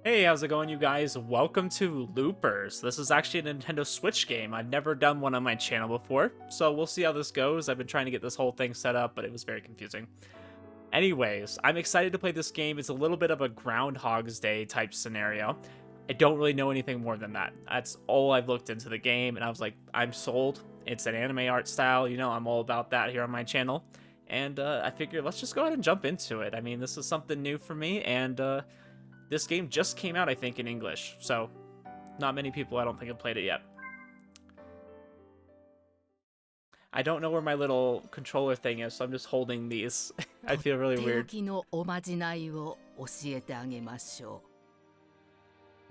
Hey, how's it going, you guys? Welcome to Loopers. This is actually a Nintendo Switch game. I've never done one on my channel before, so we'll see how this goes. I've been trying to get this whole thing set up, but it was very confusing. Anyways, I'm excited to play this game. It's a little bit of a Groundhog's Day type scenario. I don't really know anything more than that. That's all I've looked into the game, and I was like, I'm sold. It's an anime art style, you know, I'm all about that here on my channel. And I figured let's just go ahead and jump into it. I mean, this is something new for me, and this game just came out, I think, in English, so not many people, I don't think, have played it yet. I don't know where my little controller thing is, so I'm just holding these. I feel really weird.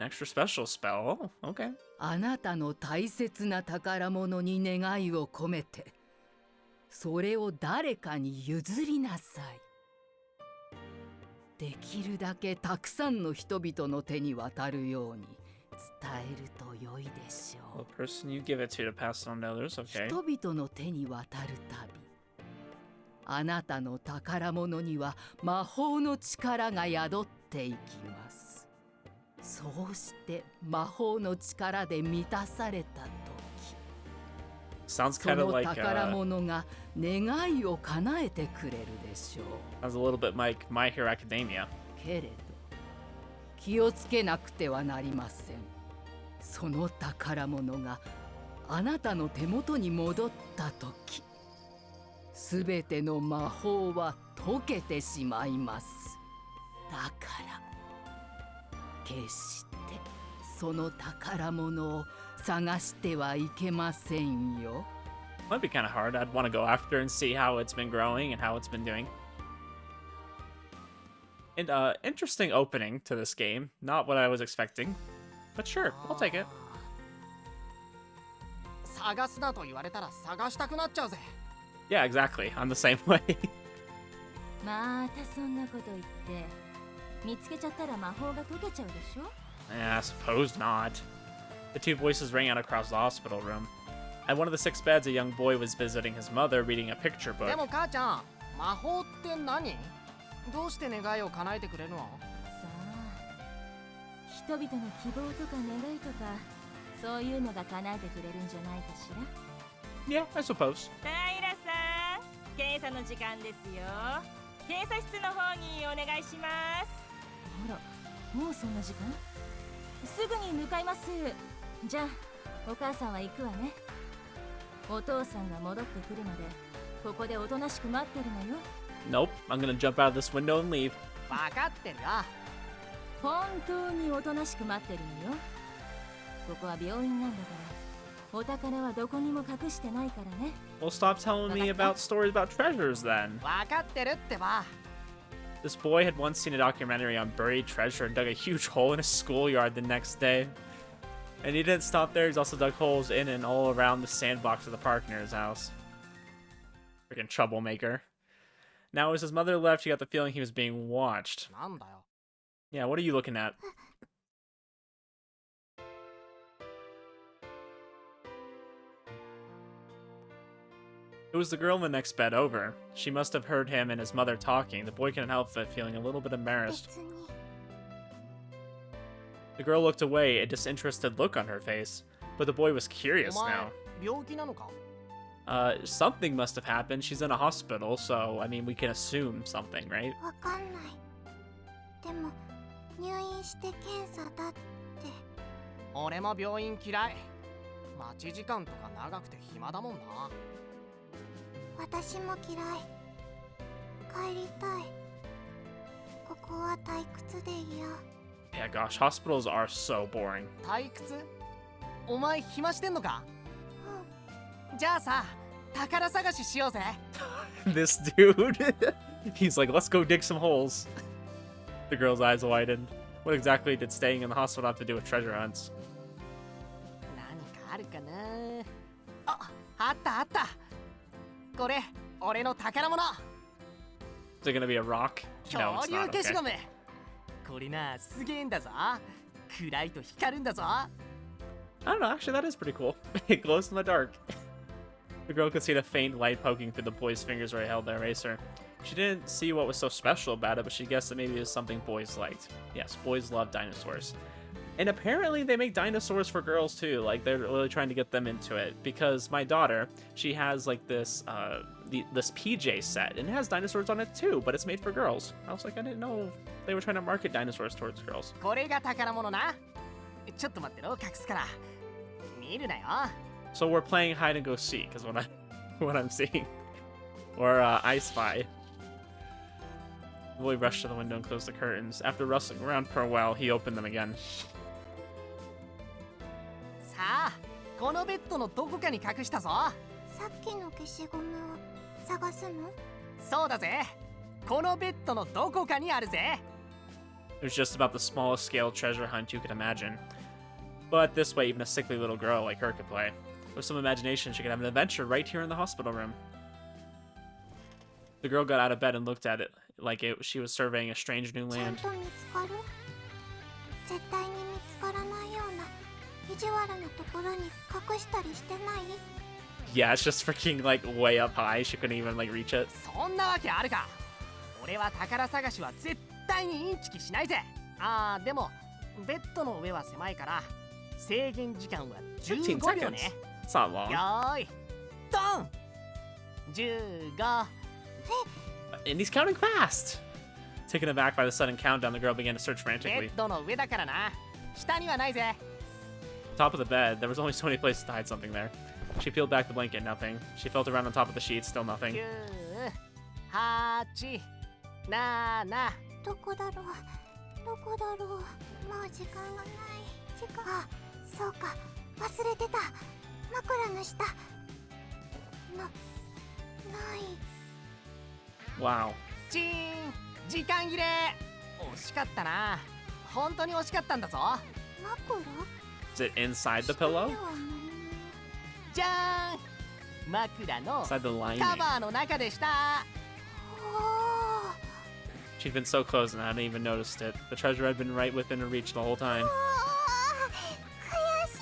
An extra special spell. Oh, okay. あなたの大切な宝物に願いを込めて、それを誰かに譲りなさい。できるだけたくさんの人々の手に渡るように伝えると良いでしょう。The person you give it to pass it on to others, okay. 人々の手に渡るたび、あなたの宝物には魔法の力が宿っていきます。そうして魔法の力で満たされたとき、Sounds そ kind of の like 宝物が願いを叶えてくれるでしょう。 sounds a little bit like My Hero Academia. けれど気をつけなくてはなりません。その宝物があなたの手元に戻ったとき、すべての魔法は解けてしまいます。だから決してその宝物を探してはいけませんよ。 Might be kind of hard. I'd want to go after and see how it's been growing and how it's been doing. And interesting opening to this game. Not what I was expecting, but sure, I'll take it. 探すなと言われたら探したくなっちゃうぜ。 Yeah, exactly. I'm the same way. またそんなこと言って見つけちゃったら魔法が解けちゃうでしょ。 Yeah, I suppose not. The two voices rang out across the hospital room. At one of the 6 beds, a young boy was visiting his mother, reading a picture で book. も母ちゃん、魔法って何？どうして願いを叶えてくれるの？さあ、人々の希望とか願いとかそういうのが叶えてくれるんじゃないかしら。 Yeah, I suppose. 平さん、検査の時間ですよ。検査室の方にお願いします。あら、もうそんな時間？すぐに向かいます。じゃあ、お母さんは行くわね。お父さんが戻ってくるまでここでおとなしく待ってるのよ。 Nope, I'm gonna jump out of this window and leave. わかってるよ。本当におとなしく待ってるのよ。ここは病院なんだからお宝はどこにも隠してないからね。 Well, stop telling me about stories about treasures then. わかってるってば。 This boy had once seen a documentary on buried treasure and dug a huge hole in a schoolyard the next day. And he didn't stop there, he's also dug holes in and all around the sandbox of the park near his house. Freaking troublemaker. Now, as his mother left, he got the feeling he was being watched. なんだよ。 Yeah, what are you looking at? It was the girl in the next bed over. She must have heard him and his mother talking. The boy couldn't help but feeling a little bit embarrassed. 別に。 The girl looked away, a disinterested look on her face. But the boy was curious お前 now. 病気なのか？ Something must have happened. She's in a hospital, so, I mean, we can assume something, right? わかんない。でも入院して検査だって。俺も病院嫌い。待ち時間とか長くて暇だもんな。私も嫌い。帰りたい。ここは退屈で嫌。 Yeah, gosh, hospitals are so boring. 退屈？お前暇してんのか？じゃあさ、宝探ししようぜ。This dude, he's like, let's go dig some holes. The girl's eyes widened. What exactly did staying in the hospital have to do with treasure hunts? 何かあるかな？あ、あったあった。これ、俺の宝物。 Is it gonna be a rock? No, 恐 it's 竜 not. 消し Okay. ゴム。これな、すげえんだぞ。暗いと光るんだぞ。 I don't know, actually, that is pretty cool. It glows in the dark. The girl could see the faint light poking through the boy's fingers where he held the eraser. She didn't see what was so special about it, but she guessed that maybe it was something boys liked. Yes, boys love dinosaurs. And apparently they make dinosaurs for girls too. Like, they're really trying to get them into it. Because my daughter, she has like this this PJ set, and it has dinosaurs on it too, but it's made for girls. I was like, I didn't know they were trying to market dinosaurs towards girls. これが宝物な。ちょっと待ってろ、隠すから。見るなよ。 So we're playing hide and go seek, is what I'm seeing. Or I spy. The boy rushed to the window and closed the curtains. After rustling around for a while, he opened them again. さあ、このベッドのどこかに隠したぞ。さっきの消しゴムを探すの？そうだぜ。このベッドのどこかにあるぜ。 It was just about the smallest scale treasure hunt you could imagine. But this way, even a sickly little girl like her could play. With some imagination, she could have an adventure right here in the hospital room. The girl got out of bed and looked at it like she was surveying a strange new ちゃん land. と見つかる？絶対に見つからないような意地悪なところに隠したりしてない？ Yeah, it's just freaking like way up high. She couldn't even like reach it. そんなわけあるか。俺は宝探しは絶対にインチキしないぜ。あー、でもベッドの上は狭いから制限時間は15 15秒ね。 It's not long. よーい、ドン。15。 And he's counting fast. Taken aback by the sudden countdown, the girl began to search ベ frantically. ッドの上だからな。下にはないぜ。 Top of the bed, there was only so many places to hide something there. She peeled back the blanket, nothing. She felt around on top of the sheets, still nothing. 9、8、7。どこだろう？どこだろう？もう時間がない。時間。あ、そうか。忘れてた。枕の下。ない。 Wow. チーン、時間切れ。惜しかったな。本当に惜しかったんだぞ。枕？ Is it inside the pillow? じゃーん。枕の Inside the カ lining. バーの中でした。 おー。 She'd been so close and hadn't even noticed it. The treasure had been right within her reach the whole time. 悔し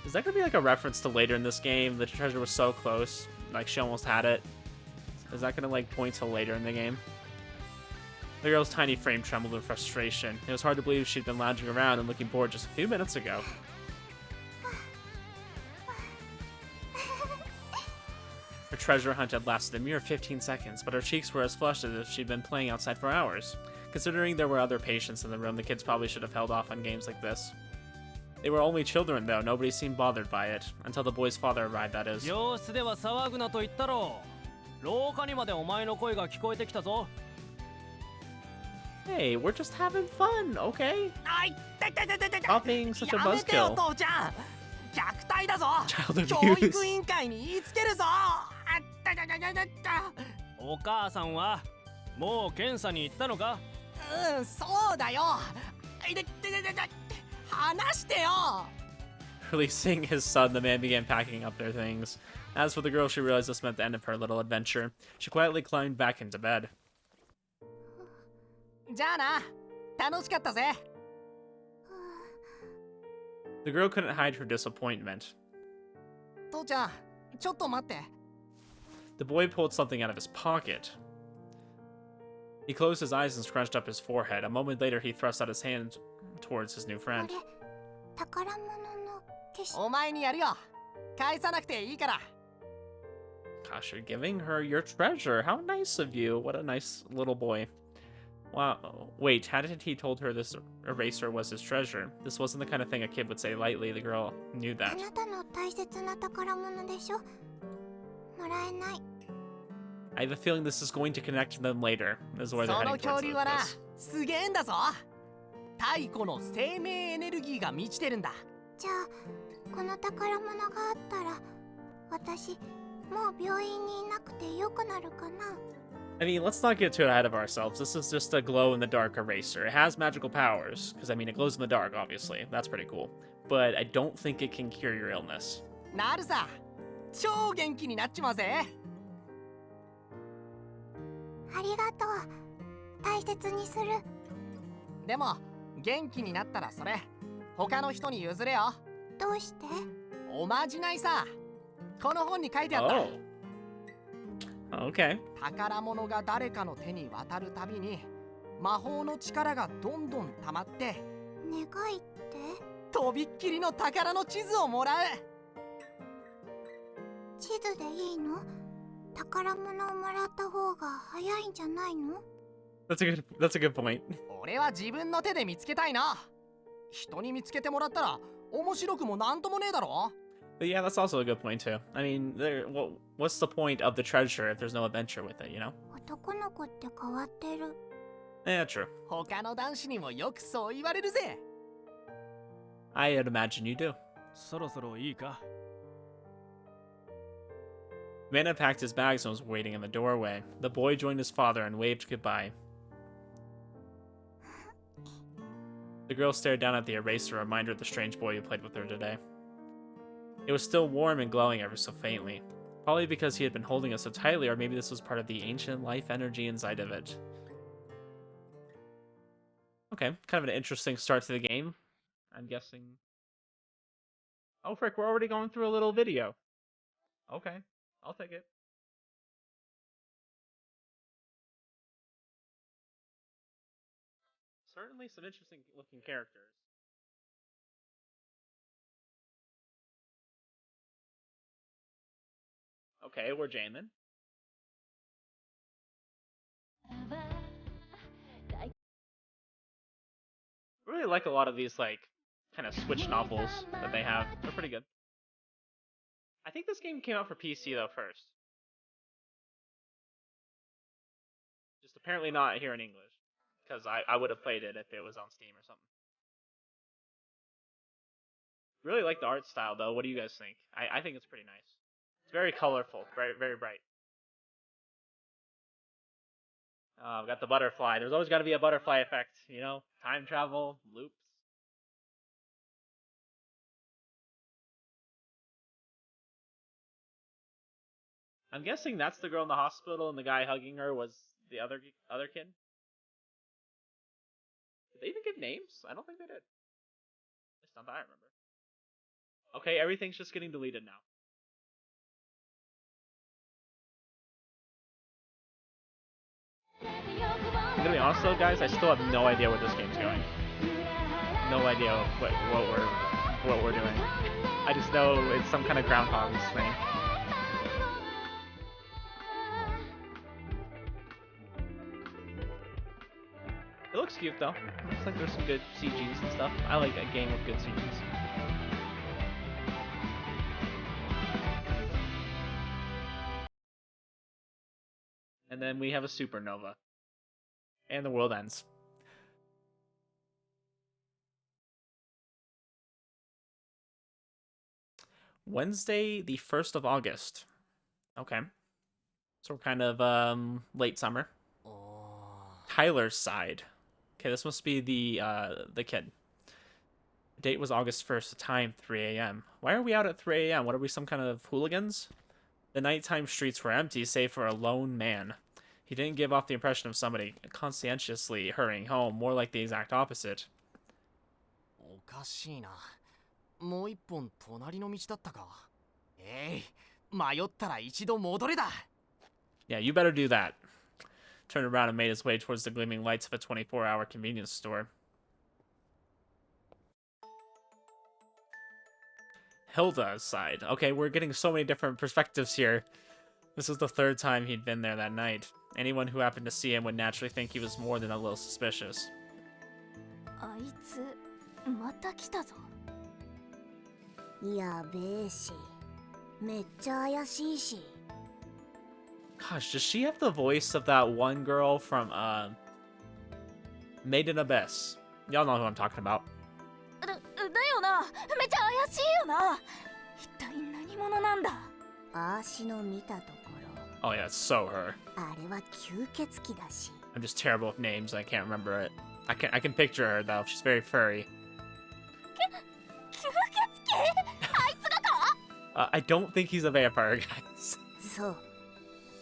い。 Is that gonna be like a reference to later in this game? The treasure was so close, like she almost had it. Is that gonna like point to later in the game? The girl's tiny frame trembled in frustration. It was hard to believe she'd been lounging around and looking bored just a few minutes ago. Her treasure hunt had lasted a mere 15 seconds, but her cheeks were as flushed as if she'd been playing outside for hours. Considering there were other patients in the room, the kids probably should have held off on games like this. They were only children, though. Nobody seemed bothered by it. Until the boy's father arrived, that is. 病室では騒ぐなと言ったろう。廊下にまでお前の声が聞こえてきたぞ。 Hey, we're just having fun, okay? あい、痛い痛い痛い痛い。 Stop being such a やめてよ buzzkill. 父ちゃん。虐待だぞ。 Child 教 abuse. 育委員会に言いつけるぞ。あったたたたたた。お母さんはもう検査に行ったのか？うん、そうだよ。いててててて。話してよ。 Releasing his son, the man began packing up their things. As for the girl, she realized this meant the end of her little adventure. She quietly climbed back into bed. じゃあな。楽しかったぜ。 The girl couldn't hide her disappointment. 父ちゃん、ちょっと待って。 The boy pulled something out of his pocket. He closed his eyes and scrunched up his forehead. A moment later, he thrust out his hand towards his new こ friend. れ宝物の消し。お前にやるよ。返さなくていいから。 Gosh, you're giving her your treasure. How nice of you. What a nice little boy. Wow. Wait, hadn't he told her this eraser was his treasure? This wasn't the kind of thing a kid would say lightly. The girl knew あ that. なたの大切な宝物でしょ。もらえない。 I have a feeling this is going to connect to them later. This is where they're その heading 恐 towards 竜はな、 this. すげえんだぞ。太古の生命エネルギーが満ちてるんだ。じゃあこの宝物があったら私もう病院にいなくてよくなるかな。 I mean, let's not get too ahead of ourselves. This is just a glow-in-the-dark eraser. It has magical powers, because, I mean, it glows in the dark, obviously. That's pretty cool. But I don't think it can cure your illness. なるさ。超元気になっちまうぜ。ありがとう。大切にする。でも元気になったらそれ他の人に譲れよ。どうして？おまじないさ。この本に書いてあった。Oh. Okay. 宝物が誰かの手に渡るたびに魔法の力がどんどん溜まって願いってとびっきりの宝の地図をもらう。地図でいいの？宝物をもらった方が早いんじゃないの？ That's a good point. 俺は自分の手で見つけたいな。人に見つけてもらったら面白くもなんともねえだろ。 But yeah, that's also a good point too. I mean, what's the point of the treasure if there's no adventure with it, you know? 男の子って変わってる。 Yeah, true. 他の男子にもよくそう言われるぜ。I'd imagine you do. そろそろいいか？ The man had packed his bags and was waiting in the doorway. The boy joined his father and waved goodbye. The girl stared down at the eraser, a reminder of the strange boy who played with her today. It was still warm and glowing ever so faintly. Probably because he had been holding it so tightly, or maybe this was part of the ancient life energy inside of it. Okay, kind of an interesting start to the game. I'm guessing... Oh, frick, we're already going through a little video. Okay, I'll take it. Certainly some interesting looking characters. Okay, we're jamming. I really like a lot of these, like, kind of Switch novels that they have. They're pretty good. I think this game came out for PC, though, first. Just apparently not here in English. Because I would have played it if it was on Steam or something. Really like the art style, though. What do you guys think? I think it's pretty nice. It's very colorful, very, very bright. I've got the butterfly. There's always got to be a butterfly effect, you know? Time travel, loops. I'm guessing that's the girl in the hospital and the guy hugging her was the other kid? Did they even give names? I don't think they did. At least not that I remember. Okay, everything's just getting deleted now. I'm gonna be honest though, guys, I still have no idea where this game's going. No idea what we're doing. I just know it's some kind of Groundhog's thing. It looks cute though. Looks like there's some good CGs and stuff. I like a game with good CGs. And then we have a supernova. And the world ends. Wednesday, the 1st of August. Okay. So we're kind of late summer. Tyler's side. Okay, this must be the kid. The date was August 1st, the time 3 a.m. Why are we out at 3 a.m.? What are we, some kind of hooligans? The nighttime streets were empty, save for a lone man. He didn't give off the impression of somebody conscientiously hurrying home, more like the exact opposite. おかしいな。もう一本隣の道だったか。迷ったら一度戻れだ。Yeah, you better do that. Turned around and made his way towards the gleaming lights of a 24-hour convenience store. Hilda's side. Okay, we're getting so many different perspectives here. This is the 3rd time he'd been there that night. Anyone who happened to see him would naturally think he was more than a little suspicious. あいつまた来たぞ。やべえし、めっちゃ怪しいし。Gosh, does she have the voice of that one girl from Made in Abyss? Y'all know who I'm talking about. だよな。めっちゃ怪しいよな。一体何者なんだ。足の見たところ。 Oh yeah, it's so her. あれは吸血鬼だし。 I'm just terrible with names. I can't remember it. I can picture her though. She's very furry. 吸血鬼？あいつがか？ I don't think he's a vampire, guys. そう。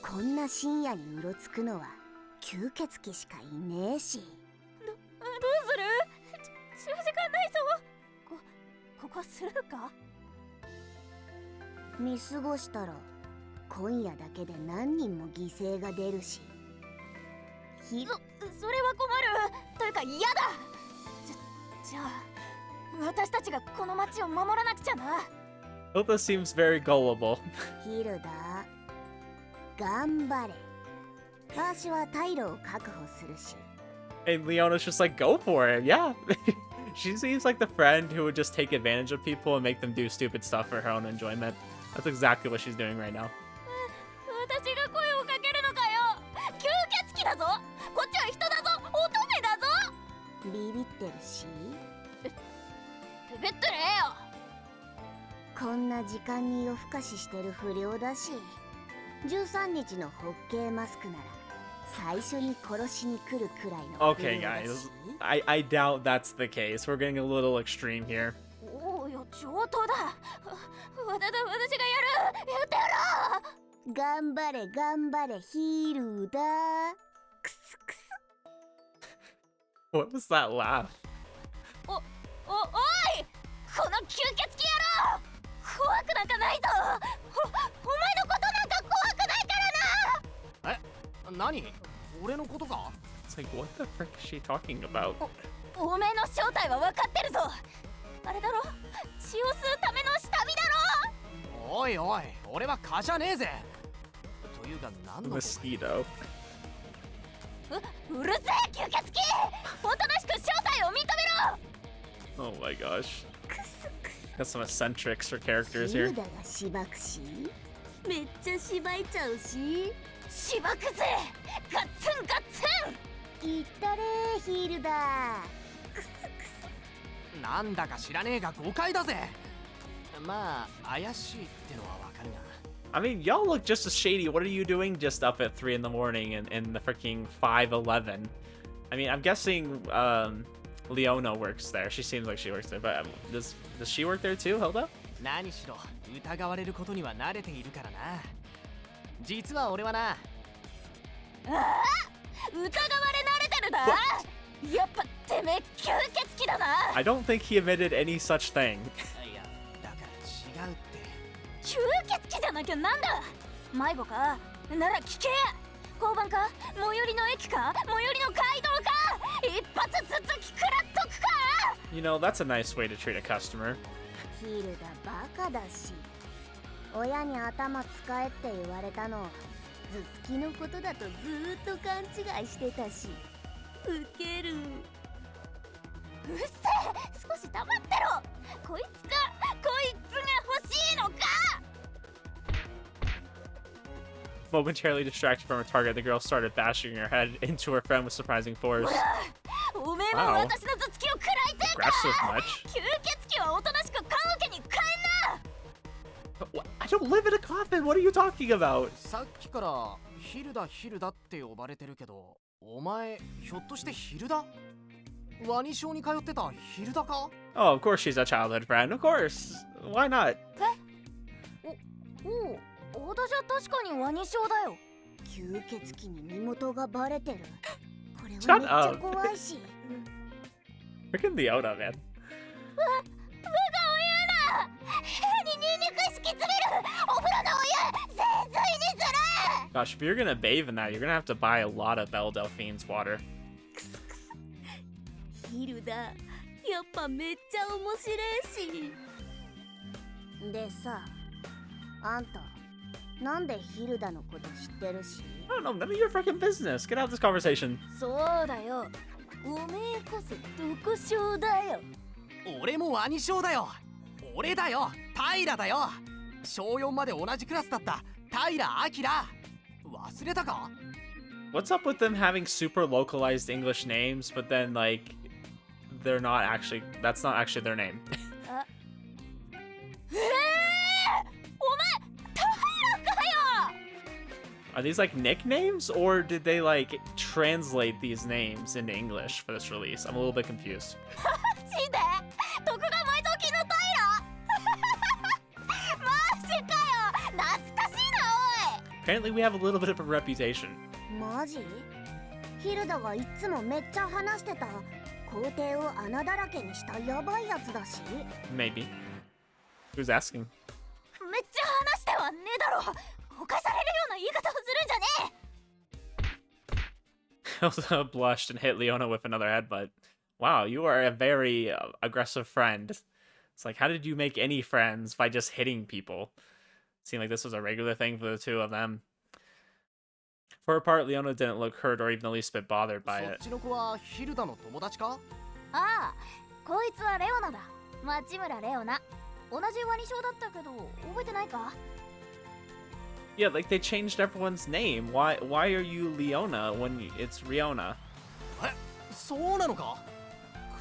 こんな深夜にうろつくのは吸血鬼しかいねえし。どうする？時間ないぞ。ここスルーか？見過ごしたら今夜だけで何人も犠牲が出るし。それは困る。というか嫌だ。じゃあ私たちがこの町を守らなくちゃな。Hilda seems very gullible. ヒルダ、頑張れ。私は退路を確保するし。 And Leona's just like, go for it, yeah. She seems like the friend who would just take advantage of people and make them do stupid stuff for her own enjoyment. That's exactly what she's doing right now. 私が声をかけるのかよ。吸血鬼だぞ。こっちは人だぞ。乙女だぞ。ビビってるし。ビビってねえよ。こんな時間に夜更かししてる不良だし、13日のホッケーマスクなら最初に殺しに来るくらいの不良 Okay, だし。 guys. I doubt that's the case. We're getting a little extreme here. おおよ、上等だ。私がやってやろう。頑張れ頑張れヒルダ。クスクス。 What was that laugh? おい、この吸血鬼野郎。怖くなんかないぞ。お前のことなんか怖くないからな。え、何？俺のことか？ It's like, what the frick is she talking about? おめえの正体は分かってるぞ。あれだろ、血を吸うための下見だろ。おいおい、俺は蚊じゃねえぜ。というか何の Mosquito. うるせえ吸血鬼。おとなしく正体を認めろ。 Oh my gosh. クスクス。 Got some eccentrics for characters ヒ here. ルダがしばくし、めっちゃしばいちゃうし。しばくぜ。ガッツンガッツン。いったれヒルダ。クスクス。なんだか知らねえが誤解だぜ。まあ怪しいってのはわかるが。I mean, y'all look just as shady. What are you doing just up at 3 in the morning in the freaking 511? I mean, I'm guessing Leona works there. She seems like she works there, but does she work there too, Hilda? 何しろ疑われることには慣れているからな。実は俺はな。ああ、疑われ慣れてるだ。やっぱてめえ吸血鬼だな。 I don't think he admitted any such thing. いや、だから違うって。吸血鬼じゃなきゃなんだ。迷子かなら聞け。交番か最寄りの駅か最寄りの街道か。一発ずつ食らっとくか。 You know, that's a nice way to treat a customer. ヒルダバカだし。親に頭使えって言われたの頭突きのことだとずーっと勘違いしてたし。ウケる。うっせえ、少し黙ってろ。こいつが欲しいのか。 Momentarily distracted from her target, the girl started bashing her head into her friend with surprising force. おめえも Wow. 私の頭突きを食らいてえか。 Aggressive much. 吸血鬼はおとなしく棺桶に帰んな。 What? I don't live in a coffin. What are you talking about? さっきからヒルダヒルダって呼ばれてるけど、お前ひょっとしてヒルダ？ワニショーに通ってたヒルダか？ Oh, of course she's a childhood friend. Of course. Why not? おう、私は確かにワニショーだよ。吸血鬼に身元がバレてる。これ Shut はめっちゃ怖いし。 Freaking Leona, man. 無我を言うな。部屋にニンニク敷き詰める。お風呂のお湯清水にする。 Gosh, if you're gonna bathe in that, you're gonna have to buy a lot of Belle Delphine's water. ヒルダ、やっぱめっちゃ面白いし。でさ、あんた、なんでヒルダのこと知ってるし？ I don't know, none of your freaking business. Get out of this conversation. そうだよ。おめえこそ毒症だよ。俺もワニショーだよ。俺だよ、平だよ。小4まで同じクラスだった平明。忘れたか？ What's up with them having super localized English names, but then, like, they're not actually, that's not actually their name. お前平かよ。 Are these, like, nicknames, or did they, like, translate these names into English for this release? I'm a little bit confused. マジで？徳川埋蔵金の平？マジかよ。懐かしいなおい。 Apparently we have a little bit of a reputation. マジ？ヒルダがいつもめっちゃ話してた校庭を穴だらけにしたやばいやつだし。 Maybe. Who's asking? めっちゃ話してはねえだろ。犯されるような言い方をするんじゃねえ。Also blushed and hit Leona with another headbutt. Wow, you are a very aggressive friend. It's like, how did you make any friends by just hitting people? Seemed like this was a regular thing for the two of them. For her part, Leona didn't look hurt or even the least bit bothered by そっ it. ちの子はヒルダの友達か？ああ、こいつはレオナだ。町村レオナ。同じワニショウだったけど覚えてないか？ Yeah, like they changed everyone's name. Why are you Leona when it's Riona? え、そうなのか？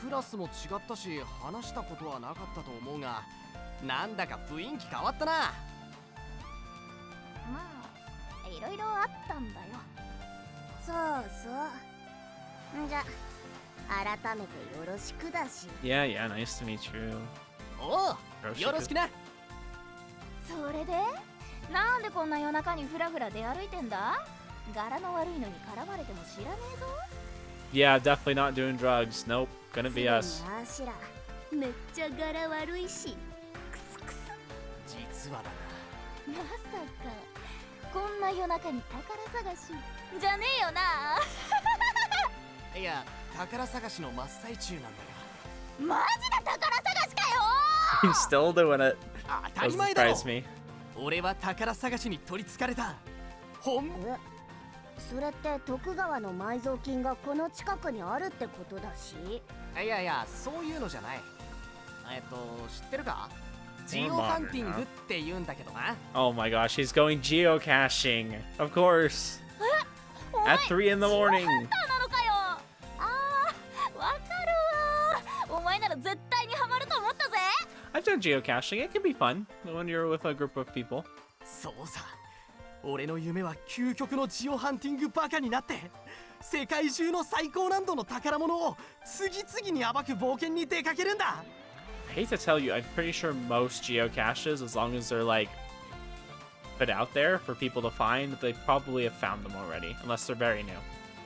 クラスも違ったし話したことはなかったと思うが、なんだか雰囲気変わったな。まあ、いろいろあったんだよ。そうそう。じゃ、改めてよろしくだし。Yeah, nice to meet you. おう、よろしくな。それでなんでこんな夜中にフラフラ出歩いてんだ？柄の悪いのに絡まれても知らねえぞ。Yeah, definitely not doing drugs. Nope, gonna be us. あしら、めっちゃ柄悪いし。クスクス。実はだな。まさかこんな夜中に宝探しじゃねえよな。いや、宝探しの真っ最中なんだよ。マジで宝探しかよ。 He's still doing it. 当たり Doesn't 前だろ。 surprise me. 俺は宝探しに取りつかれた。それって徳川の埋蔵金がこの近くにあるってことだし。いや、そういうのじゃない。知ってるか？ジオハンティングって言うんだけどな。Oh my gosh, he's going geocaching. Of course. At 3 in the morning. なのかよ。あー、わかるわ。お前なら絶対にハマると思ったぜ。 I've done geocaching. It can be fun when you're with a group of people. そうさ。俺の夢は究極のジオハンティングバカになって世界中の最高難度の宝物を次々に暴く冒険に出かけるんだ。 I hate to tell you, I'm pretty sure most geocaches, as long as they're like put out there for people to find, they probably have found them already, unless they're very new.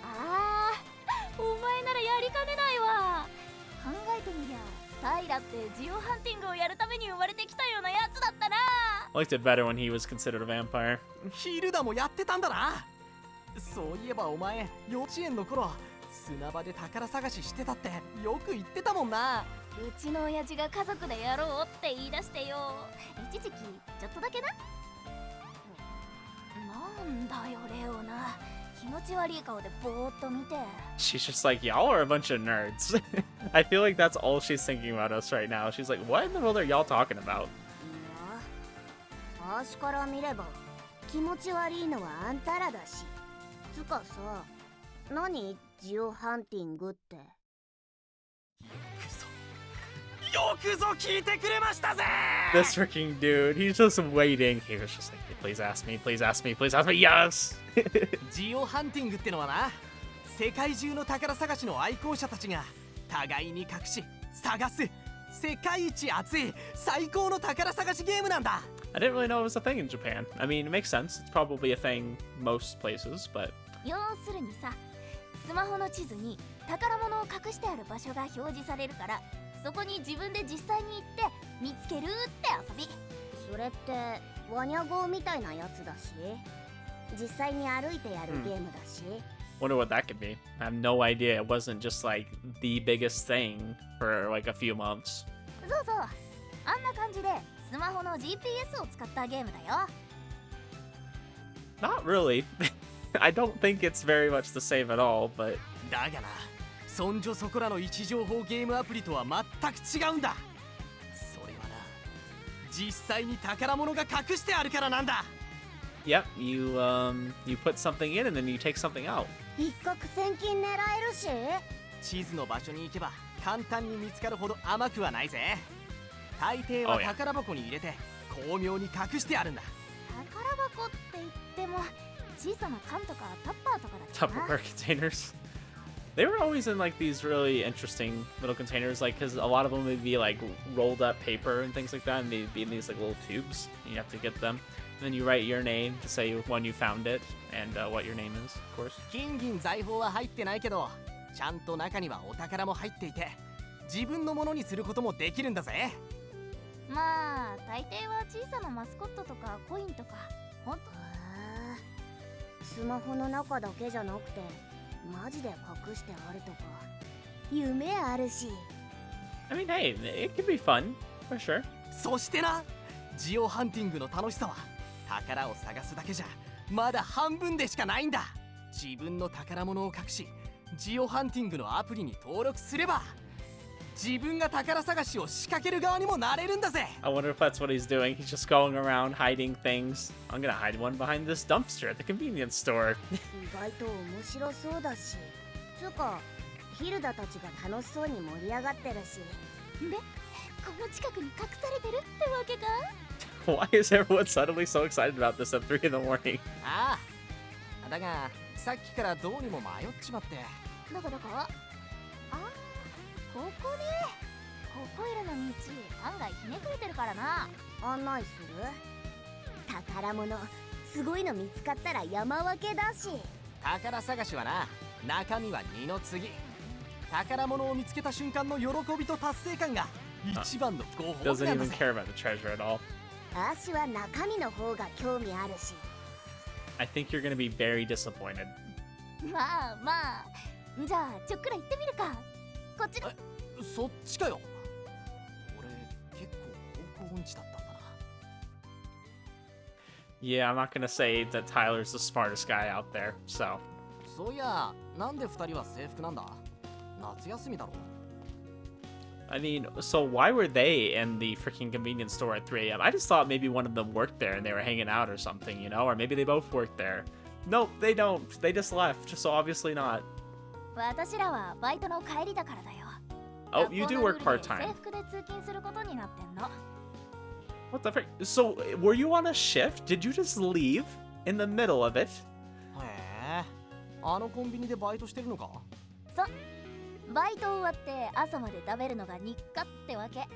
あー、お前ならやりかねないわ。考えてみりゃタイラってジオハンティングをやるために生まれてきたようなやつだったな。 I liked it better when he was considered a vampire. ヒルダもやってたんだな。そういえばお前幼稚園の頃砂場で宝探ししてたってよく言ってたもんな。うちの親父が家族でやろうって言い出してよ。一時期ちょっとだけな。なんだよレオナ、気持ち悪い顔でぼーっと見て。 She's just like, y'all are a bunch of nerds. I feel like that's all she's thinking about us right now. She's like, what in the world are y'all talking about? いや、端から見れば気持ち悪いのはあんたらだし。つかさ、何ジオハンティングって。よくぞ聞いてくれましたぜ。 This freaking dude, he's just waiting. He was just like, please ask me, please ask me, please ask me. Yes! ジオハンティングってのはな、世界中の宝探しの愛好者たちが互いに隠し探す世界一熱い最高の宝探しゲームなんだ。 I didn't really know it was a thing in Japan. I mean, it makes sense. It's probably a thing most places, but 要するにさ、スマホの地図に宝物を隠してある場所が表示されるから、そこに自分で実際に行って見つけるって遊び。それってワニャ号みたいなやつだし、実際に歩いてやるゲームだし。wonder what that could be. I have no idea. It wasn't just like the biggest thing for like a few months. そうそう、あんな感じでスマホの GPS を使ったゲームだよ。 Not really. I don't think it's very much the same at all, but だがな、そんじょそこらの位置情報ゲームアプリとは全く違うんだ。それはな、実際に宝物が隠してあるからなんだ。 yep, you put something in and then you take something out. 一攫千金狙えるし。地図の場所に行けば簡単に見つかるほど甘くはないぜ。大抵は Oh, yeah. 宝箱に入れて巧妙に隠してあるんだ。宝箱って言っても小さな缶とかタッパーとかだっけな。 Tupperware containers. They were always in like these really interesting little containers, like because a lot of them would be like rolled up paper and things like that, and they'd be in these like little tubes. And you have to get them, and then you write your name to say when you found it and what your name is, of course. 金銀財宝は入ってないけど、ちゃんと中にはお宝も入っていて、自分のものにすることもできるんだぜ。まあ大抵は小さなマスコットとかコインとか。ほんとスマホの中だけじゃなくてマジで隠してあるとか夢あるし。 I mean, hey, it could be fun, for sure. そしてな、ジオハンティングの楽しさは宝を探すだけじゃまだ半分でしかないんだ。自分の宝物を隠しジオハンティングのアプリに登録すれば自分が宝探しを仕掛ける側にもなれるんだぜ。 I wonder if that's what he's doing. He's just going around hiding things. I'm gonna hide one behind this dumpster at the convenience store. 意外と面白そうだし、つうかヒルダたちが楽しそうに盛り上がってるし。で、この近くに隠されてるってわけか。 Why is everyone suddenly so excited about this at 3 in the morning? ああ、だがさっきからどうにも迷っちまって。どこどこ。ああ、ここね。ここいるの道案外ひねくれてるからな。案内する。宝物すごいの見つかったら山分けだし。宝探しはな、中身は二の次。宝物を見つけた瞬間の喜びと達成感が一番のご褒美 Doesn't なんだ even ぜ。 care about the treasure at all. アシは中身の方が興味あるし。 I think you're gonna be very disappointed. まあまあ、じゃあちょっくら行ってみるか。こっちの。そっちかよ。俺結構方向音痴だったんだな。 Yeah, I'm not gonna say that Tyler's the smartest guy out there, so. そういや、なんで二人は制服なんだ？夏休みだろ。 I mean, so why were they in the freaking convenience store at 3 a.m.? I just thought maybe one of them worked there and they were hanging out or something, you know? Or maybe they both worked there. Nope, they don't. They just left, so obviously not. 私らはバイトの帰りだからだよ。 Oh, you do work part-time. 制服で通勤することになってんの。 What the frick? So, were you on a shift? Did you just leave in the middle of it? へえ、あのコンビニでバイトしてるのか？そう。バイト終わって朝まで食べるのが日課ってわけ。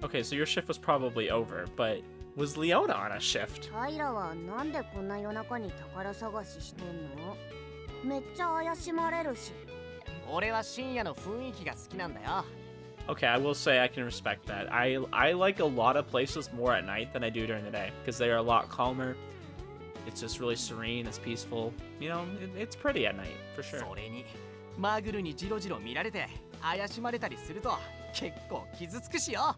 Okay, so your shift was probably over, but was Leona on a shift? タイラはなんでこんな夜中に宝探ししてんの？めっちゃ怪しまれるし。俺は深夜の雰囲気が好きなんだよ。 Okay, I will say I can respect that. I like a lot of places more at night than I do during the day because they are a lot calmer. It's just really serene, it's peaceful. You know, it's pretty at night, for sure. それにマグルにジロジロ見られて怪しまれたりすると結構傷つくしよ。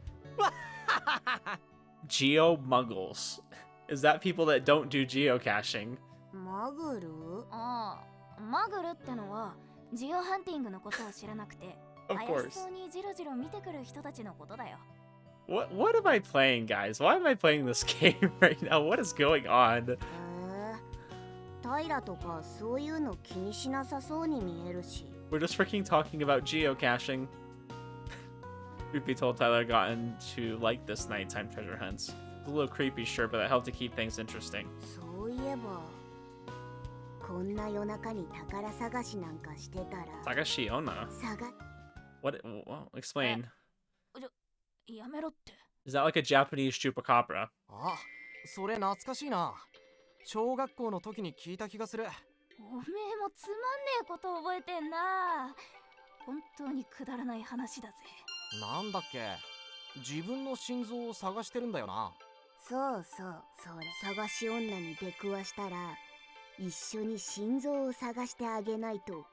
Geo muggles. Is that people that don't do geocaching? マグル？ああ、マグルってのはジオハンティングのことを知らなくて、 Of 怪し course. そうにジロジロ見てくる人たちのことだよ。 What am I playing, guys? Why am I playing this game right now? What is going on? へえ、タイラとかそういうの気にしなさそうに見えるし。 We're just freaking talking about geocaching. Truth be told, Tyler got into like this nighttime treasure hunts. It's a little creepy, sure, but it helped to keep things interesting. そういえば、こんな夜中に宝探しなんかしてたら。 Sagashi-ona? 探 What? Well, explain. やめろって。 Is that like a Japanese chupacabra? あ、それ懐かしいな。小学校の時に聞いた気がする。おめえもつまんねえこと覚えてんな。本当にくだらない話だぜ。なんだっけ、自分の心臓を探してるんだよな。そうそう、それ探し女に出くわしたら一緒に心臓を探してあげないと。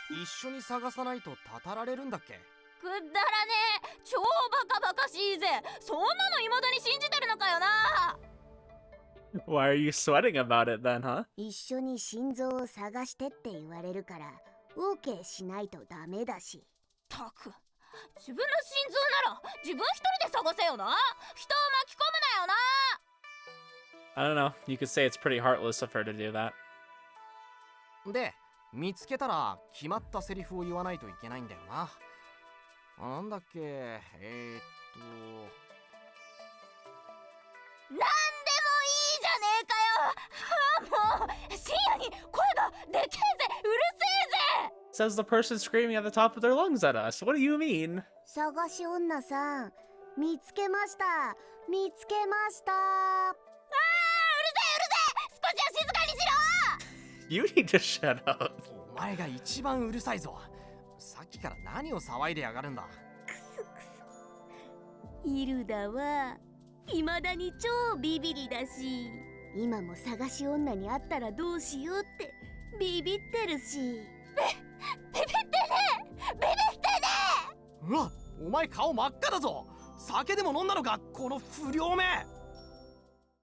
一緒に探さないとたたられるんだっけ。くだらねえ、超バカバカしいぜ。そんなの未だに信じてるのかよな。 Why are you sweating about it then, huh? 一緒に心臓を探してって言われるからオーケーしないとダメだし。たく、自分の心臓なら自分一人で探せよな。人を巻き込むなよな。 I don't know. You could say it's pretty heartless of her to do that. で、見つけたら決まったセリフを言わないといけないんだよな。なんだっけ、なんでもいいじゃねえかよ。もう深夜に声がでけえぜ、うるせえぜ。 Says the person screaming at the top of their lungs at us. What do you mean? 探し女さん、見つけました。見つけました。あー、うるせえうるせえ。少しは静かにしろ。 You need to shut up. お前が一番うるさいぞ。さっきから何を騒いでやがるんだ。くそくそ。ヒルダは未だに超ビビリだし、今も探し女に会ったらどうしようってビビってるし。ビビってねうわ、お前顔真っ赤だぞ。酒でも飲んだのか、この不良め。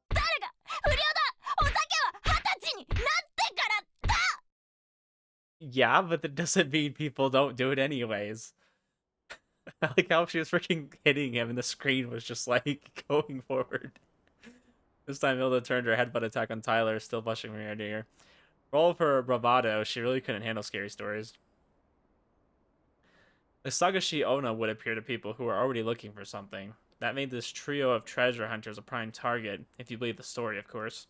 不良だ。お酒は20歳になってからだ。 Yeah, but that doesn't mean people don't do it anyways. I like how she was freaking hitting him and the screen was just like going forward. This time Hilda turned her headbutt attack on Tyler, still blushing from ear to ear. For all of her bravado, she really couldn't handle scary stories. The sagashi-ona would appear to people who were already looking for something. That made this trio of treasure hunters a prime target, if you believe the story, of course.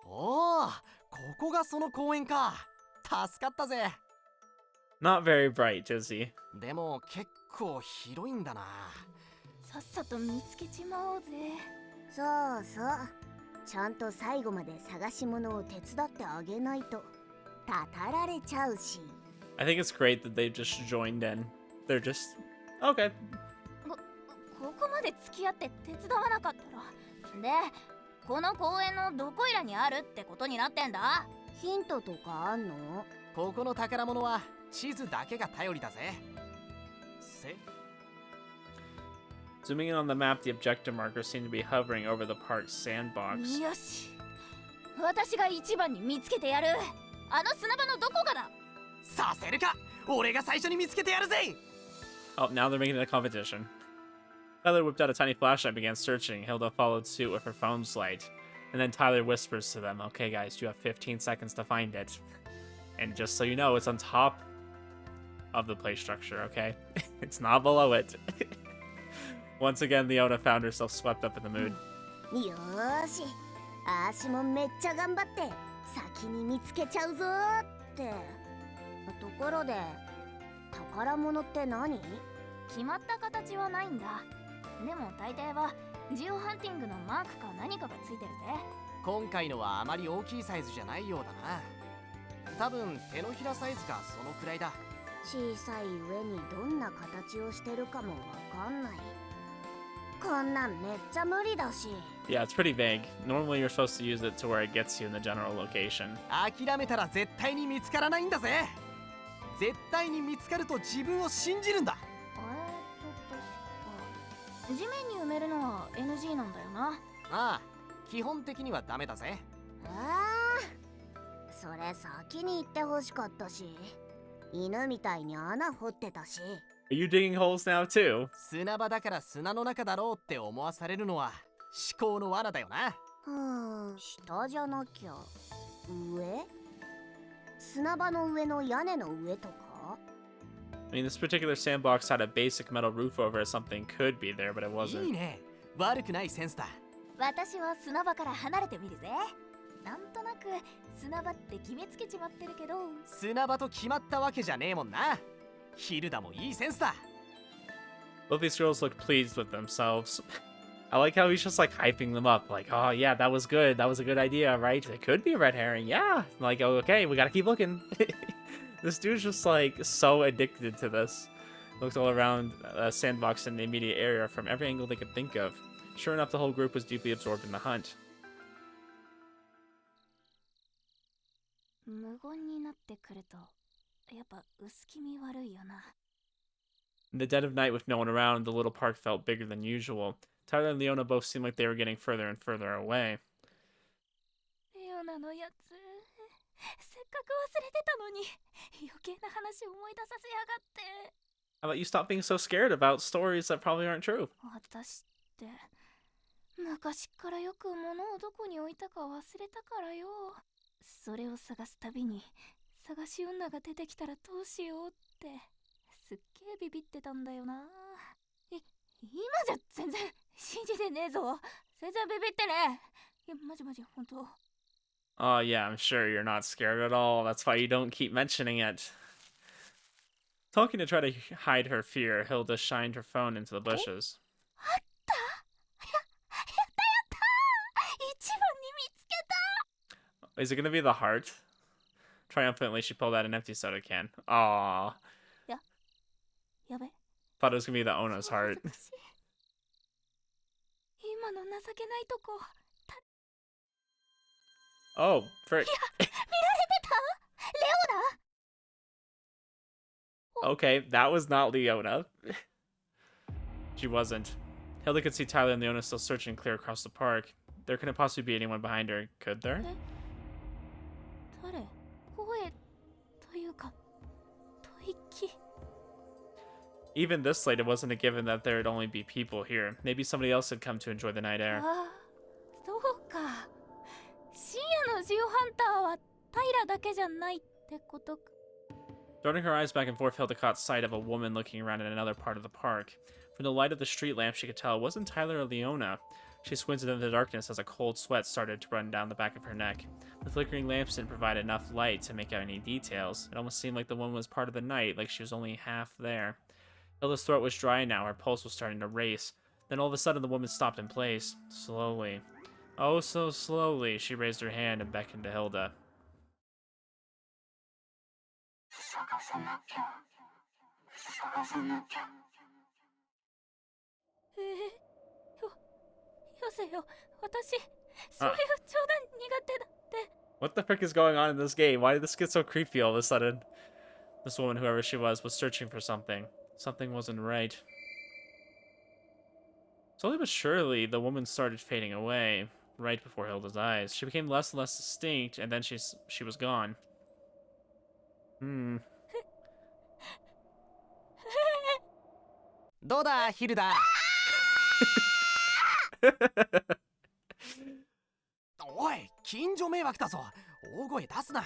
Oh, ここがその公園か。助かったぜ。 Not very bright, is he? でも結構広いんだな。さっさと見つけちまおうぜ。そうそう。ちゃんと最後まで探し物を手伝ってあげないとたたられちゃうし。 I think it's great that they just joined in. They're just... Okay. ここまで付き合って手伝わなかったら。で、この公園のどこいらにあるってことになってんだ。ヒントとかあんの？ここの宝物は地図だけが頼りだぜ。Zooming in on the map, the objective markers seem to be hovering over the park's sandbox. よし。私が一番に見つけてやる。あの砂場のどこかだ。させるか。俺が最初に見つけてやるぜ。 Oh, now they're making it a competition. Tyler whipped out a tiny flashlight and began searching. Hilda followed suit with her phone's light. And then Tyler whispers to them, okay guys, you have 15 seconds to find it. And just so you know, it's on top of the play structure, okay? It's not below it. Once again, Leona found herself swept up in the mood. よーし、あーしもめっちゃ頑張って先に見つけちゃうぞーって。ところで、宝物って何？決まった形はないんだ。でも大抵はジオハンティングのマークか何かがついてるぜ。今回のはあまり大きいサイズじゃないようだな。多分手のひらサイズかそのくらいだ。小さい上にどんな形をしてるかもわかんない。こんなんめっちゃ無理だし。 Yeah, it's pretty vague. Normally you're supposed to use it to where it gets you in the general location. 諦めたら絶対に見つからないんだぜ。絶対に見つかると自分を信じるんだ。確か地面に埋めるのは NG なんだよな。ああ、基本的にはダメだぜ。それ先に言ってほしかったし、犬みたいに穴掘ってたし。 Are you digging holes now too? 砂場だから砂の中だろうって思わされるのは思考の罠だよな。下じゃなきゃ上？砂場の上の屋根の上とか？ I mean, this particular sandbox had a basic metal roof over it. Something could be there, but it いい wasn't. ね。悪くないセンスだ。私は砂場から離れてみるぜ。なんとなく砂場って決めつけちまってるけど。砂場と決まったわけじゃねえもんな。ヒルダもいいセンスだ。 Both these girls look pleased with themselves. I like how he's just like hyping them up, like, oh yeah, that was good. That was a good idea, right? It could be a red herring, yeah. Like, oh, okay, we gotta keep looking. This dude's just like so addicted to this. Looked all around a sandbox in the immediate area from every angle they could think of. Sure enough, the whole group was deeply absorbed in the hunt. 無言になってくるとやっぱ薄気味悪いよな。 In the dead of night with no one around, the little park felt bigger than usual. Tyler and Leona both seemed like they were getting further and further away. レオナのやつ、せっかく忘れてたのに余計な話思い出させやがって。 How about you stop being so scared about stories that probably aren't true? 私って昔からよく物をどこに置いたか忘れたからよ。それを探すたびに探し女が出てきたらどうしようってすっげえビビってたんだよな。今じゃ全然信じてねえぞ。全然ビビってねえ。いやマジ本当。 Oh yeah, I'm sure you're not scared at all. That's why you don't keep mentioning it. Talking to try to hide her fear, Hilda shined her phone into the bushes. あったやった一番に見つけた。 Is it gonna be the heart? Triumphantly, she pulled out an empty soda can. Aww. やべ Thought it was gonna be the Ona's heart. 今の情けないとこ Oh, frick. 見られてたレオナ Okay, that was not Leona. She wasn't. Hilda could see Tyler and Leona still searching clear across the park. There couldn't possibly be anyone behind her, could there? 誰声というか吐息 Even this late, it wasn't a given that there'd only be people here. Maybe somebody else had come to enjoy the night air. ああそうか深夜のジオハンターは平だけじゃないってことか Darting her eyes back and forth, Hilda caught sight of a woman looking around in another part of the park. From the light of the street lamp, she could tell it wasn't Tyler or Leona. She squinted in the darkness as a cold sweat started to run down the back of her neck. The flickering lamps didn't provide enough light to make out any details. It almost seemed like the woman was part of the night, like she was only half there. Hilda's throat was dry now, her pulse was starting to race. Then all of a sudden, the woman stopped in place. Slowly. Oh, so slowly, she raised her hand and beckoned to Hilda. よせよ私そういう冗談苦手だって What the frick is going on in this game? Why did this get so creepy all of a sudden? This woman, whoever she was searching for something. Something wasn't right. Slowly but surely, the woman started fading away, right before Hilda's eyes. She became less and less distinct, and then she was gone. Hmm. どうだヒルダおい近所迷惑だぞ大声出すな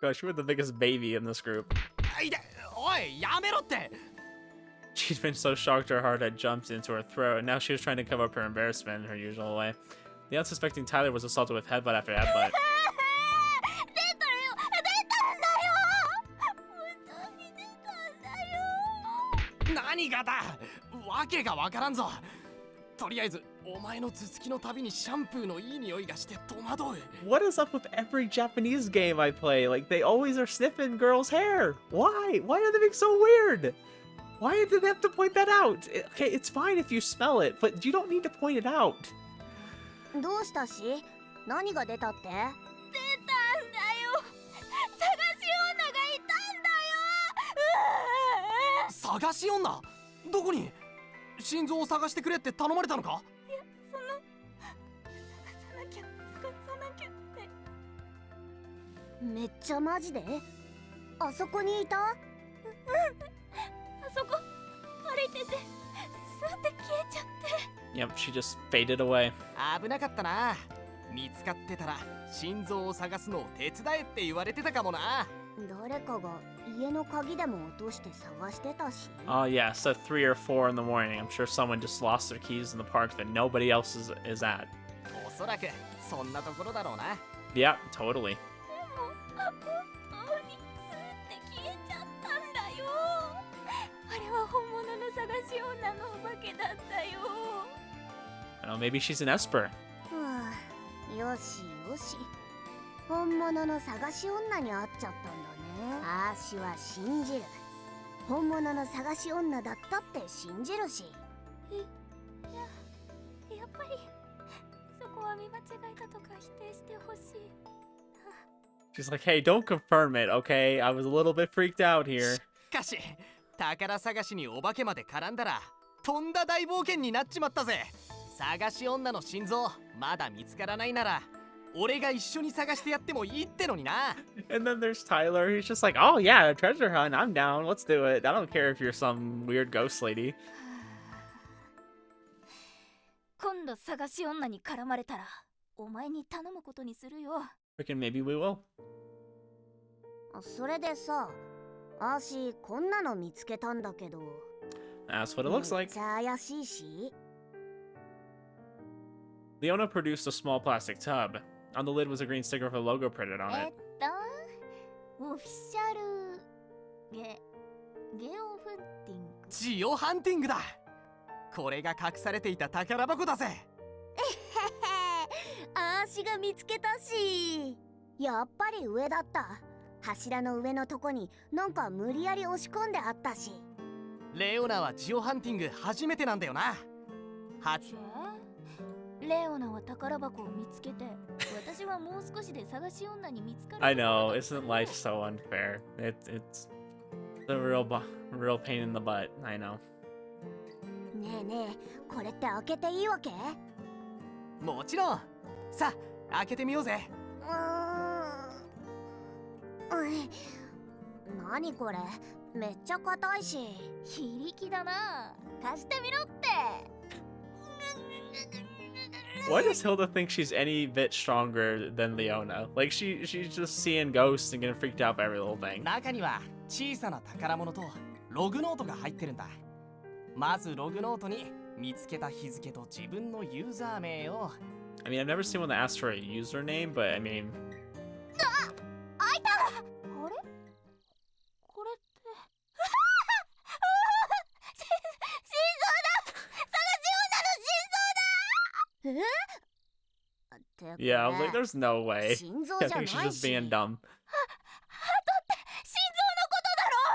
Gosh, we're the biggest baby in this group. いておいやめろって She'd been so shocked her heart had jumped into her throat, and now she was trying to cover up her embarrassment in her usual way. The unsuspecting Tyler was assaulted with headbutt after headbutt. 何がだわけがわからんぞとりあえずお前の頭突きのたびにシャンプーのいい匂いがして戸惑う What is up with every Japanese game I play? Like, they always are sniffing girls' hair. Why? Why are they being so weird? Why did they have to point that out? Okay, it's fine if you smell it, but you don't need to point it out. どうしたし何が出たって出たんだよ探し女がいたんだよ探し女どこに心臓を探してくれって頼まれたのかいや探さなきゃってめっちゃマジであそこにいたあそこ歩いててスーって消えちゃって Yep, she just faded away. 危なかったな見つかってたら心臓を探すのを手伝えって言われてたかもな誰かが家の鍵でも落として探してたし Oh yeah, so 3 or 4 in the morning. I'm sure someone just lost their keys in the park that nobody else is at. おそらくそんなところだろうな Yeah, totally. でも本当にスーって消えちゃったんだよあれは本物の探し女のお化けだったよ I don't know, maybe she's an Esper. はあよしよし本物の探し女に会っちゃったんだねあーしは信じる本物の探し女だったって信じるしやっぱりそこは見間違えたとか否定してほしい She's like, hey, don't confirm it, okay? I was a little bit freaked out here. しかし宝探しにお化けまで絡んだらとんだ大冒険になっちまったぜ探し女の心臓まだ見つからないなら俺が一緒に探してやってもいいってのにな And then there's Tyler. He's just like, oh yeah, a treasure hunt. I'm down. Let's do it. I don't care if you're some weird ghost lady. 今度探し女に絡まれたらお前に頼むことにするよ Freaking maybe we will. それでさあーしこんなの見つけたんだけど That's what it looks めっ like. ちゃ怪しいし Leona produced a small plastic tub. On the lid was a green sticker with a logo printed on it. オフィシャルゲオフンティングジオハンティングだこれが隠されていた宝箱だぜあーしが見つけたしやっぱり上だった柱の上のとこになんか無理やり押し込んであったし。レオナはジオハンティング初めてなんだよな。レオナは宝箱を見つけて、私はもう少しで探し女に見つかる。I know, isn't life so unfair? It's a real pain in the butt. I know. ねえねえ、これって開けていいわけ？もちろん。さあ開けてみようぜ。何これ、めっちゃ硬いし。非力だな。貸してみろって。Why does Hilda think she's any bit stronger than Leona? Like she's just seeing ghosts and getting freaked out by every little thing. 中には小さな宝物とログノートが入ってるんだ。まずログノートに見つけた日付と自分のユーザー名を。I mean, I've never seen one that asks for a username, but I mean... 開いた。あれこれって心臓だ。ってこれ Yeah, I was like, there's no way. 心臓 I じゃな think い she's just し。 being dumb. 心臓のことだろ。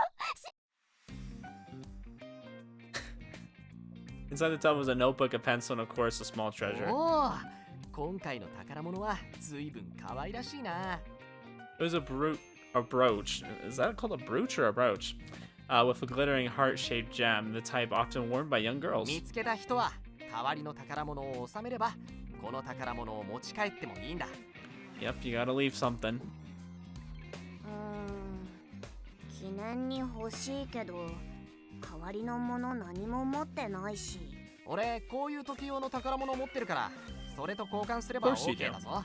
Inside the tub was a notebook, a pencil, and of course a small treasure. おお、今回の宝物は随分可愛らしいな。It was a brooch. Is that called a brooch or a brooch? With a glittering heart-shaped gem, the type often worn by young girls. 見つけた人は代わりの宝物を収めれば、この宝物を持ち帰ってもいいんだ。Yep, you gotta leave something. 記念に欲しいけど、代わりのもの何も持ってないし。俺こういう時用の宝物持ってるから、それと交換すれば Of course you OK だぞ。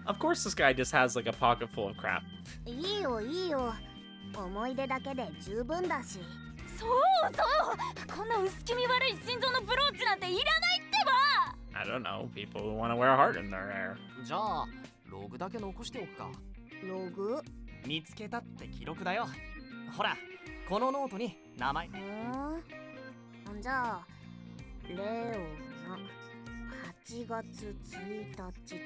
Of course, this guy just has like a pocket full of crap. いいよいいよ、思い出だけで十分だし。そうそう、こんな薄気味悪い心臓のブローチなんていらないってば。 I don't know, people who want to wear a heart in their hair. じゃあログだけ残しておくか。ログ？見つけたって記録だよ。ほら、このノートに名前。じゃあレオナ8月1日。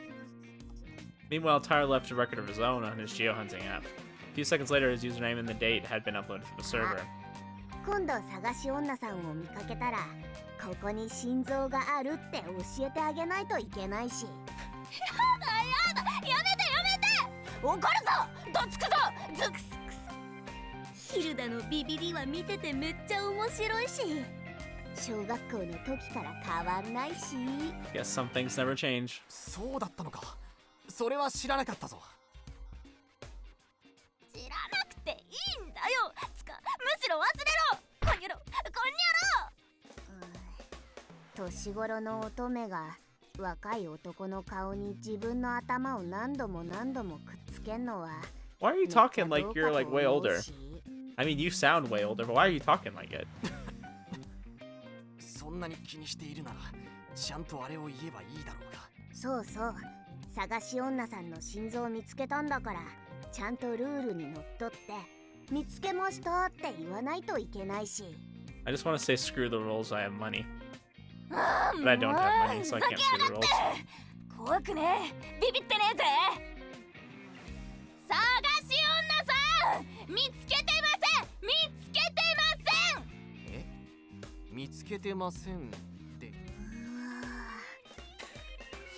Meanwhile, Tyler left a record of his own on his geohunting app. A few seconds later, his username and the date had been uploaded to the server. 今度探し女さんを見かけたら、ここに心臓があるって教えてあげないといけないし。やだ、やめてやめて。怒るぞ、どつくぞ、ズクス。ヒルダのビビリは見ててめっちゃ面白いし、小学校の時から変わんないし。 Guess some things never change. そうだったのか。それは知らなかったぞ。知らなくていいんだよ。むしろ忘れろ。こんにゃろ、こんにゃろ。年頃の乙女が若い男の顔に自分の頭を何度も何度もくっつけんのは。 Why are you talking like you're like way older? I mean, you sound way older, but why are you talking like it? そんなに気にしているなら、ちゃんとあれを言えばいいだろうが。そうそう、探し女さんの心臓を見つけたんだから、ちゃんとルールにのっとって見つけましたって言わないといけないし。 I just want to say screw the rules, I have money. But I don't have money, so I can't screw the rules. 怖くねえ、ビビってねえぜ。探し女さん、見つけてません、見つけてません。え？見つけてませんって。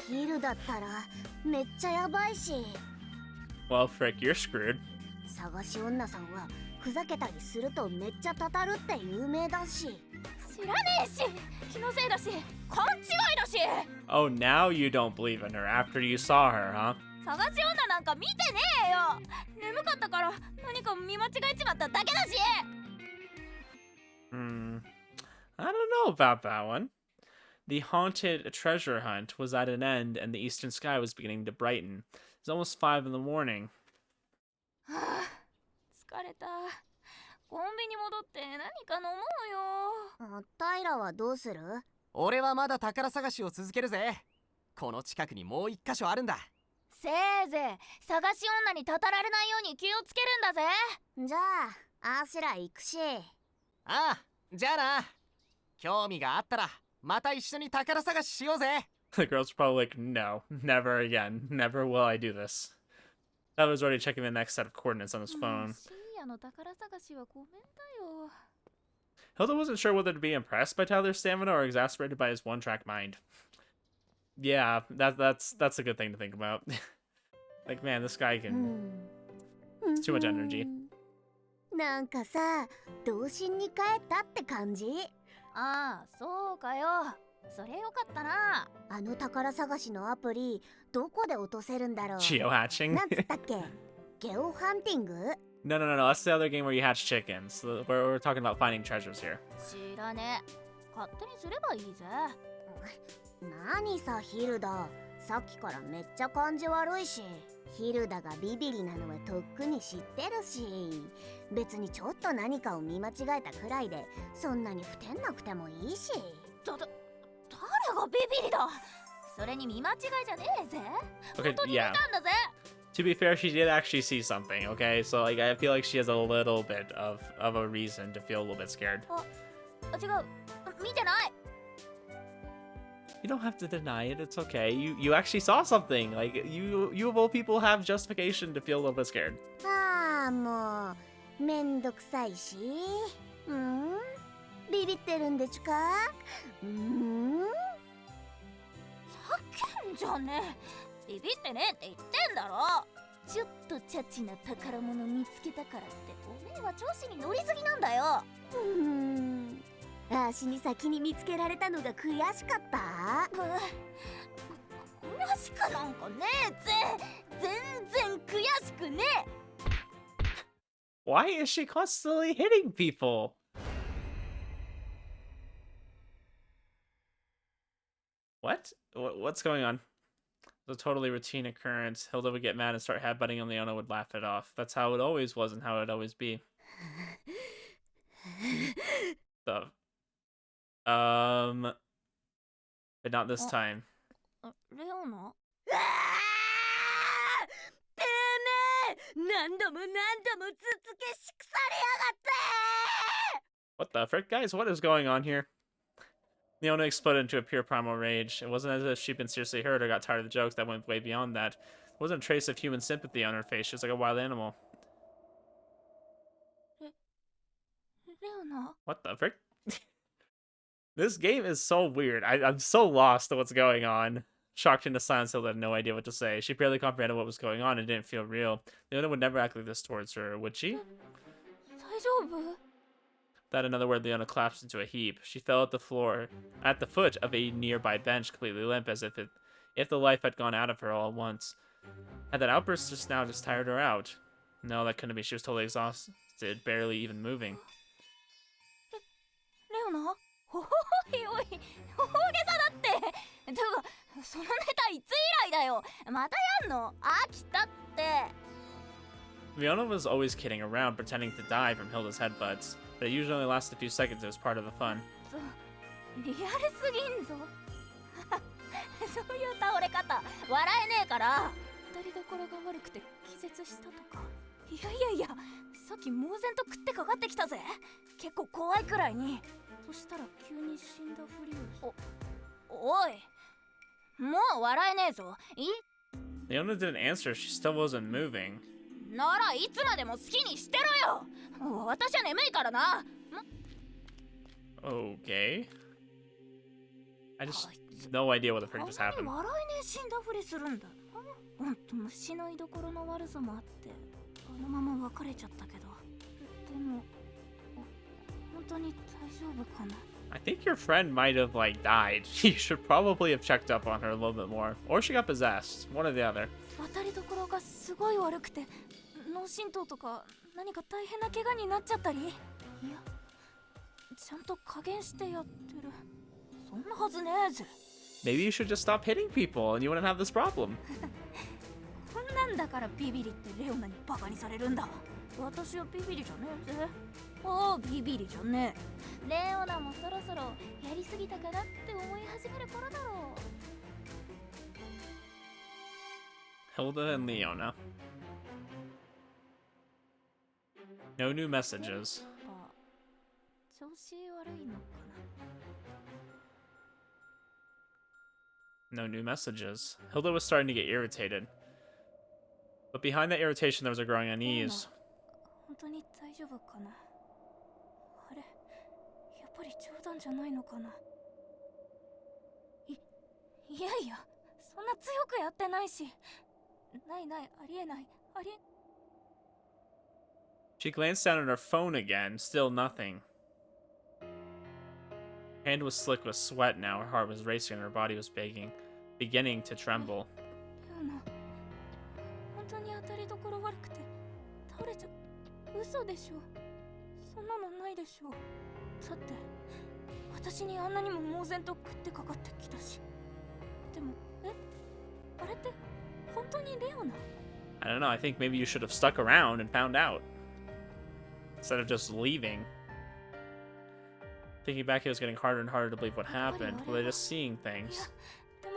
ヒルだったらめっちゃやばいし。 Well, frick, you're screwed. 探し女さんはふざけたりするとめっちゃたたるって有名だし。知らねえし、気のせいだし、勘違いだし。 Oh, now you don't believe in her after you saw her, huh? 探し女なんか見てねえよ。眠かったから何か見間違えちまっただけだし。I don't know about that one. The haunted treasure hunt was at an end and the eastern sky was beginning to brighten. It's almost 5 in the morning. はあ、疲れた。コンビニ戻って何か飲もうよ。タイラはどうする？俺はまだ宝探しを続けるぜ。この近くにもう一箇所あるんだ。せいぜい探し女にたたられないように気をつけるんだぜ。じゃあアシュラ行くし。ああ、じゃあな。興味があったらまた一緒に宝探ししようぜ。 The girls are probably like, no, never again. Never will I do this. That was already checking the next set of coordinates on his phone. 深夜の宝探しはごめんだよ。 Hilda wasn't sure whether to be impressed by Tyler's stamina or exasperated by his one-track mind. Yeah, that's a good thing to think about. Like, man, this guy can... It's too much energy. なんかさ、童心に帰ったって感じ。ああ、そうかよ。それよかったな。あの宝探しのアプリ、どこで落とせるんだろう。 Geocaching? なんつったっけ？ゲオハンティング？ No, that's the other game where you hatch chickens. We're talking about finding treasures here. 知らねえ。勝手にすればいいぜ。何さヒルダ、さっきからめっちゃ感じ悪いし、ヒルダがビビリなのはとっくに知ってるし、別にちょっと何かを見間違えたくらいでそんなにふてんなくてもいいし。誰がビビリだ。それに見間違いじゃねえぜ。 Okay, 本当に見 yeah. たんだぜ。 To be fair, she did actually see something, okay? So, like, I feel like she has a little bit of a reason to feel a little bit scared. 違う、見てない。 You don't have to deny it, it's okay. You actually saw something. Like, you of all people have justification to feel a little bit scared. ああ、もうめんどくさいし。ビビってるんでちゅか？叫んじゃねえ。ビビってねえって言ってんだろ。ちょっとチャチな宝物見つけたからっておめえは調子に乗りすぎなんだよ。足に先に見つけられたのが悔しかった？悔しくなんかねえぜ。全然悔しくねえ。 Why is she constantly hitting people? What? What's going on? It's a totally routine occurrence. Hilda would get mad and start headbutting, and Leona would laugh it off. That's how it always was and how it'd always be. But not this time. レオナ？てめえ、何度も何度もつつけしくされやがって。 What the frick, guys? What is going on here? Leona exploded into a pure primal rage. It wasn't as if she'd been seriously hurt or got tired of the jokes that went way beyond that. There wasn't a trace of human sympathy on her face. She was like a wild animal. レオナ？ What the frick? This game is so weird. I'm so lost at what's going on. Shocked into silence, Hilda had no idea what to say. She barely comprehended what was going on and didn't feel real. Leona would never act like this towards her, would she? 大丈夫？ Without another word, Leona collapsed into a heap. She fell at the floor, at the foot of a nearby bench, completely limp, as if the life had gone out of her all at once. Had that outburst just tired her out? No, that couldn't be. She was totally exhausted, barely even moving. レオナ？おいおい、大げさだって。てか、そのネタいつ以来だよ。またやんの？飽きたって。 Leona was always kidding around, pretending to die from Hilda's headbutts, but it usually only lasted a few seconds. It was part of the fun. リアルすぎんぞ。そういう倒れ方、笑えねえから。当たりどころが悪くて気絶したとか。いや、さっき猛然と食ってかかってきたぜ。結構怖いくらいに。そしたら急に死んだふりを。おい、もう笑えねえぞ。Leona didn't answer. She still wasn't moving. ならいつまでも好きにしてろよ。私は眠いからな。Okay. I just no idea what the frick just happened. 笑えねえ死んだふりするんだ。ほんと虫の居所の悪さもあって、あのまま別れちゃったけど。でも本当に大丈夫かな。 I think your friend might have like died. You should probably have checked up on her a little bit more, or she got possessed. One or the other. 渡りどころがすごい悪くて、脳震盪とか何か大変な怪我になっちゃったり。いや、ちゃんと加減してやってる。そんなはずねえぜ。 Maybe you should just stop hitting people and you wouldn't have this problem. こんなんだからビビリってレオナにバカにされるんだ。私はビビリじゃねえぜ。ああ、ビビリじゃねえ。レオナもそろそろやりすぎたかなって思い始める頃だろう。 Hilda and Leona. No new messages. 調子悪いのかな。 No new messages. Hilda was starting to get irritated. But behind that irritation, there was a growing unease. 本当に大丈夫かな。あれ、やっぱり冗談じゃないのかな。いやいや、そんな強くやってないし。ないない、ありえない、ありえ。She glanced down at her phone again, still nothing. Her hand was slick with sweat now, her heart was racing and her body was beginning to tremble. レオナ、本当に当たりどころ悪くて倒れちゃ。嘘でしょ。そんなのないでしょ。だって私にあんなにも猛然と食ってかかってきたし。でも、あれって本当にレオナ？ I don't know, I think maybe you should have stuck around and found out. Instead of just leaving. Thinking back, it was getting harder and harder to believe what happened. Were they just seeing things?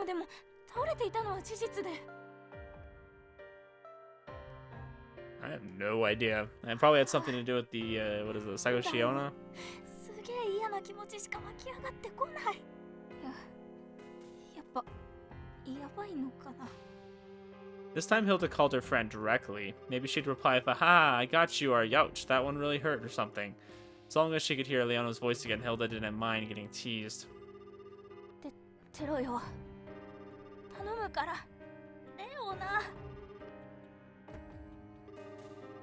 でも倒れていたのは事実で。I have no idea. It probably had something to do with the, what is it, sagashi-ona? すげえ嫌な気持ちしか湧き上がってこない。やっぱやばいのかな。This time Hilda called her friend directly. Maybe she'd reply with a "Ha, I got you," or "Youch, that one really hurt," or something. As long as she could hear Leona's voice again, Hilda didn't mind getting teased. テロよ。頼むから。レオナ。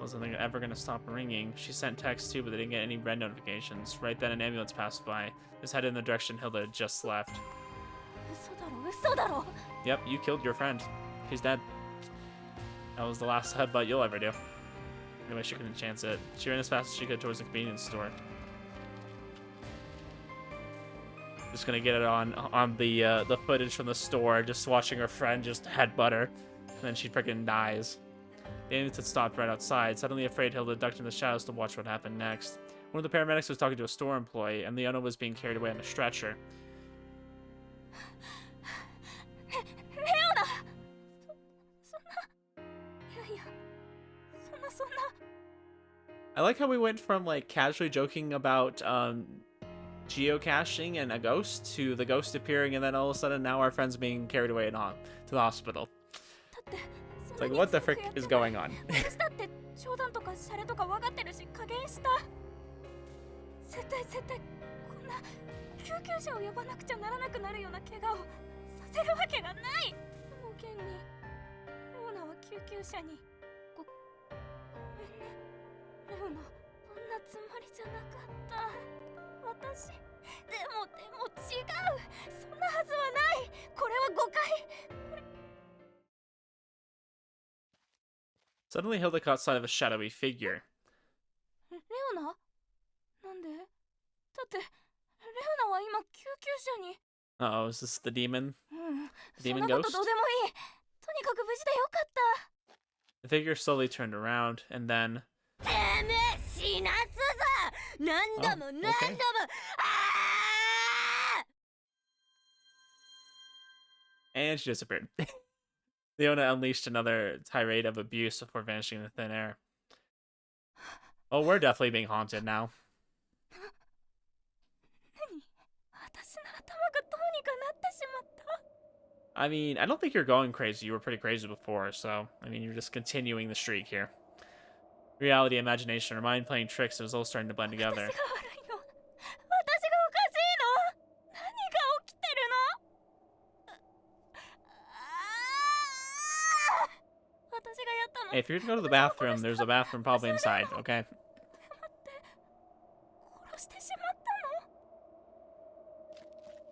Wasn't ever gonna stop ringing. She sent texts too, but they didn't get any red notifications. Right then, an ambulance passed by. This headed in the direction Hilda had just left. 嘘だろ。Yep, you killed your friend. She's dead. That was the last headbutt you'll ever do. Anyway, she couldn't chance it. She ran as fast as she could towards the convenience store. Just gonna get it on the footage from the store, just watching her friend just headbutt her, and then she freaking dies. The ambulance had stopped right outside. Suddenly afraid, Hilda ducked in the shadows to watch what happened next. One of the paramedics was talking to a store employee, and Leona was being carried away on a stretcher. レオナ。そんな。 I like how we went from like casually joking about geocaching and a ghost to the ghost appearing, and then all of a sudden now our friend's being carried away to the hospital. It's like, what the frick is going on? 私だって冗談とかシャレとか分かってるし加減した。絶対こんな救急車を呼ばなくちゃならなくなるような怪我をさせるわけがない。もう現にレオナは救急車に。ごめんねレオナ、そんなつもりじゃなかった。私でも違う。そんなはずはない。これは誤解。 Suddenly, Hilda caught sight of a shadowy figure. レオナ？なんで？だってレオナは今救急車に。 Uh-oh, is this the demon? そん Demon なこ ghost? とどうでもいい。とにかく無事でよかった。 The figure slowly turned around, and then... てめえ死なすぞ。何度も何度も。And she disappeared. Leona unleashed another tirade of abuse before vanishing into thin air. Oh, we're definitely being haunted now. I mean, I don't think you're going crazy. You were pretty crazy before, so, I mean, you're just continuing the streak here. Reality, imagination, her mind playing tricks, it was all starting to blend together. Hey, if you're gonna go to the bathroom, there's a bathroom probably inside, okay?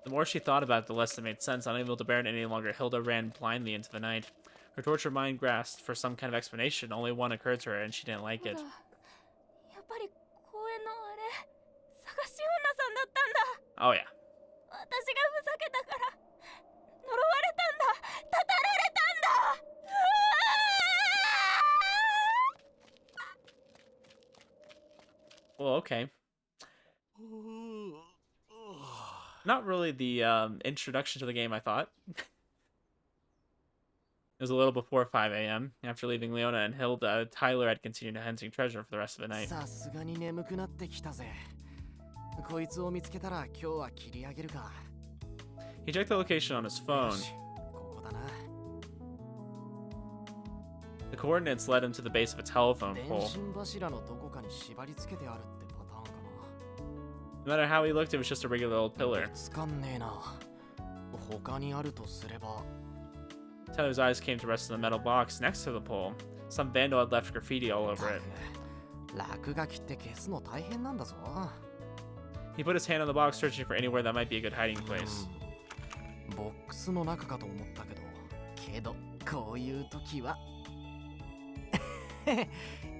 The more she thought about it, the less it made sense. Unable to bear it any longer, Hilda ran blindly into the night. Her tortured mind grasped for some kind of explanation. Only one occurred to her, and she didn't like it. Oh yeah. Well, okay. Not really the introduction to the game, I thought. It was a little before 5 a.m. After leaving Leona and Hilda, Tyler had continued hunting treasure for the rest of the night. He checked the location on his phone. The coordinates led him to the base of a telephone 電 pole. 信柱のどこかに縛り付けてあるってパターンか No matter how he looked, it was just a regular old な pillar. つかんねえな他にあるとすれば Tyler's eyes came to rest on the metal box next to the pole. Some vandal had left graffiti all over it. 落書きって消すの大変なんだぞ He put his hand on the box, searching for anywhere that might be a good hiding place. ボックスの中かと思ったけどこういう時は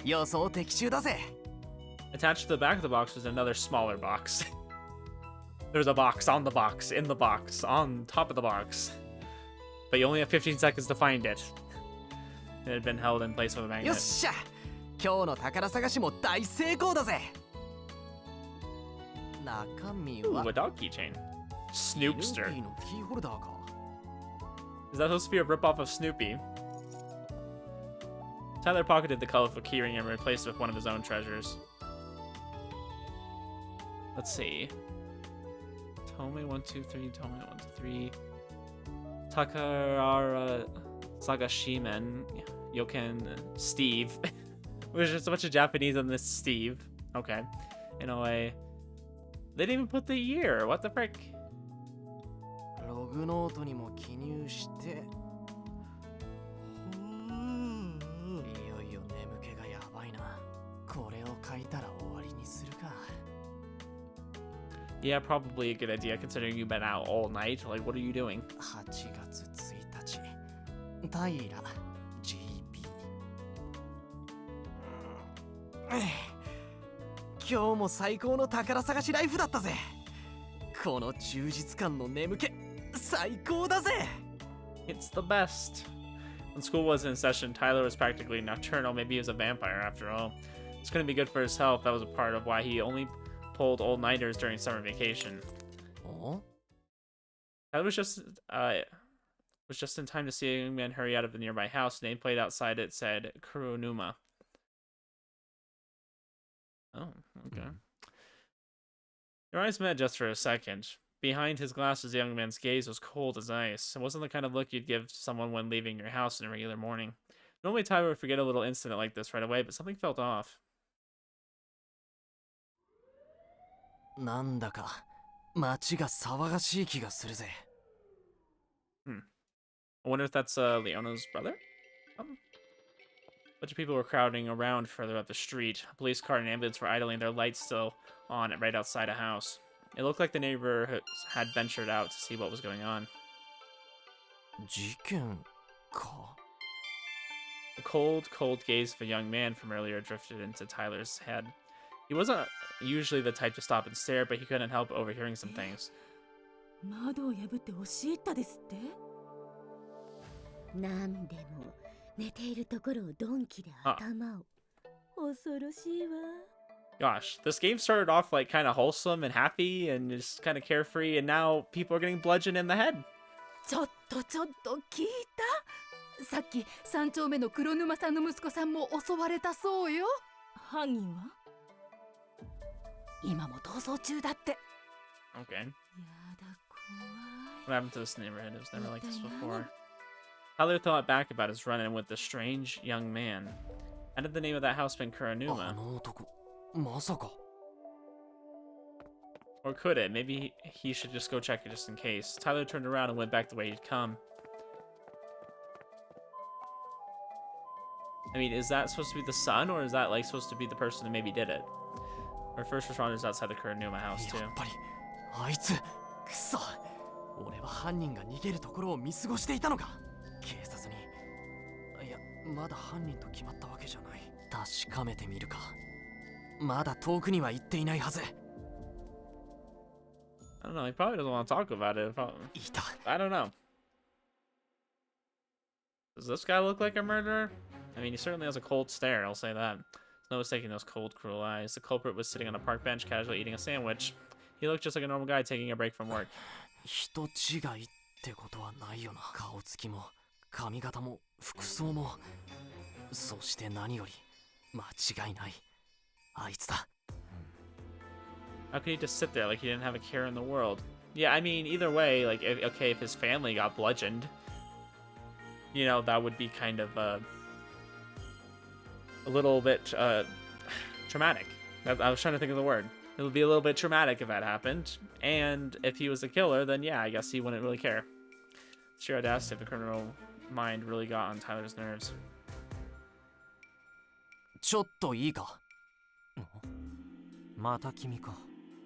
予想的中だぜ Attached to the back of the box was another smaller box. There was a box on the box, in the box, on top of the box. But you only have 15 seconds to find it. It had been held in place with a よっ magnet. しゃ今日の宝探しも大成功だぜ中身 Ooh, は a dog keychain. スヌーピ Snoopster. ーのキーホルダーか Is that supposed to be a ripoff of Snoopy? Tyler pocketed the colorful keyring and replaced it with one of his own treasures. Let's see. Tome123, Tome123. Takara Sagashimen, Yoken, Steve. There's just a bunch of Japanese on this Steve. Okay. In a way. They didn't even put the year. What the frick? ログノートにも記入していよいよ眠気がやばいなこれを書いたら終わりにするか Yeah, probably a good idea considering you've been out all night. Like, what are you doing? 8月1日平 GP 今日も最高の宝探しライフだったぜこの充実感の眠気最高だぜ It's the best. When school wasn't in session, Tyler was practically nocturnal. Maybe he was a vampire after all. It's going to be good for his health. That was a part of why he only pulled all-nighters during summer vacation. お Tyler was just in time to see a young man hurry out of the nearby house. Nameplate outside it said Kurunuma. Oh, okay. Your eyes met just for a second. Behind his glasses, the young man's gaze was cold as ice. It wasn't the kind of look you'd give to someone when leaving your house in a regular morning. Normally, Tyler would forget a little incident like this right away, but something felt off. なんだか街が騒がしい気がするぜ I wonder if that's Leona's brother? A bunch of people were crowding around further up the street. A police car and ambulance were idling, their lights still on right outside a house. It looked like the neighbor had ventured out to see what was going on. 事件か The cold, cold gaze of a young man from earlier drifted into Tyler's head. He wasn't usually the type to stop and stare, but he couldn't help overhearing some things. 窓を破って押し入ったですってなんでも寝ているところを鈍器で頭を恐ろしいわ Gosh, this game started off like kind of wholesome and happy and just kind of carefree, and now people are getting bludgeoned in the head. ちょっと聞いたさっき3丁目の黒沼さんの息子さんも襲われたそうよ犯人は今も逃走中だって Okay. やだ怖 What happened to this neighborhood? It was never like this before. Tyler thought back about his run-in with the strange young man. How did the name of that house been あ Kuranuma? の男まさか Or could it? Maybe he should just go check it just in case. Tyler turned around and went back the way he'd come. I mean, is that supposed to be the son, or is that like supposed to be the person who maybe did it? Or first responders outside the Kuranuma house や too. っぱりあいつくそ俺は犯人が逃げるところを見過ごしていたのか警察にいやまだ犯人と決まったわけじゃない確かめてみるかまだ遠くには行っていないはず I don't know. He probably doesn't want to talk about it. いた I don't know. Does this guy look like a murderer? I mean, he certainly has a cold stare, I'll say that. There's no mistaking those cold, cruel eyes. The culprit was sitting on a park bench, casually eating a sandwich. He looked just like a normal guy taking a break from work. 人違いってことはないよな顔つきも髪型も服装もそして何より間違いないあいつだ How could he just sit there like he didn't have a care in the world? Yeah, I mean, either way, like, if his family got bludgeoned, you know, that would be kind of, a little bit traumatic. I was trying to think of the word. It would be a little bit traumatic if that happened. And if he was a killer, then yeah, I guess he wouldn't really care. Sheer audacity of the criminal mind really got on Tyler's nerves. ちょっといいか。また君か。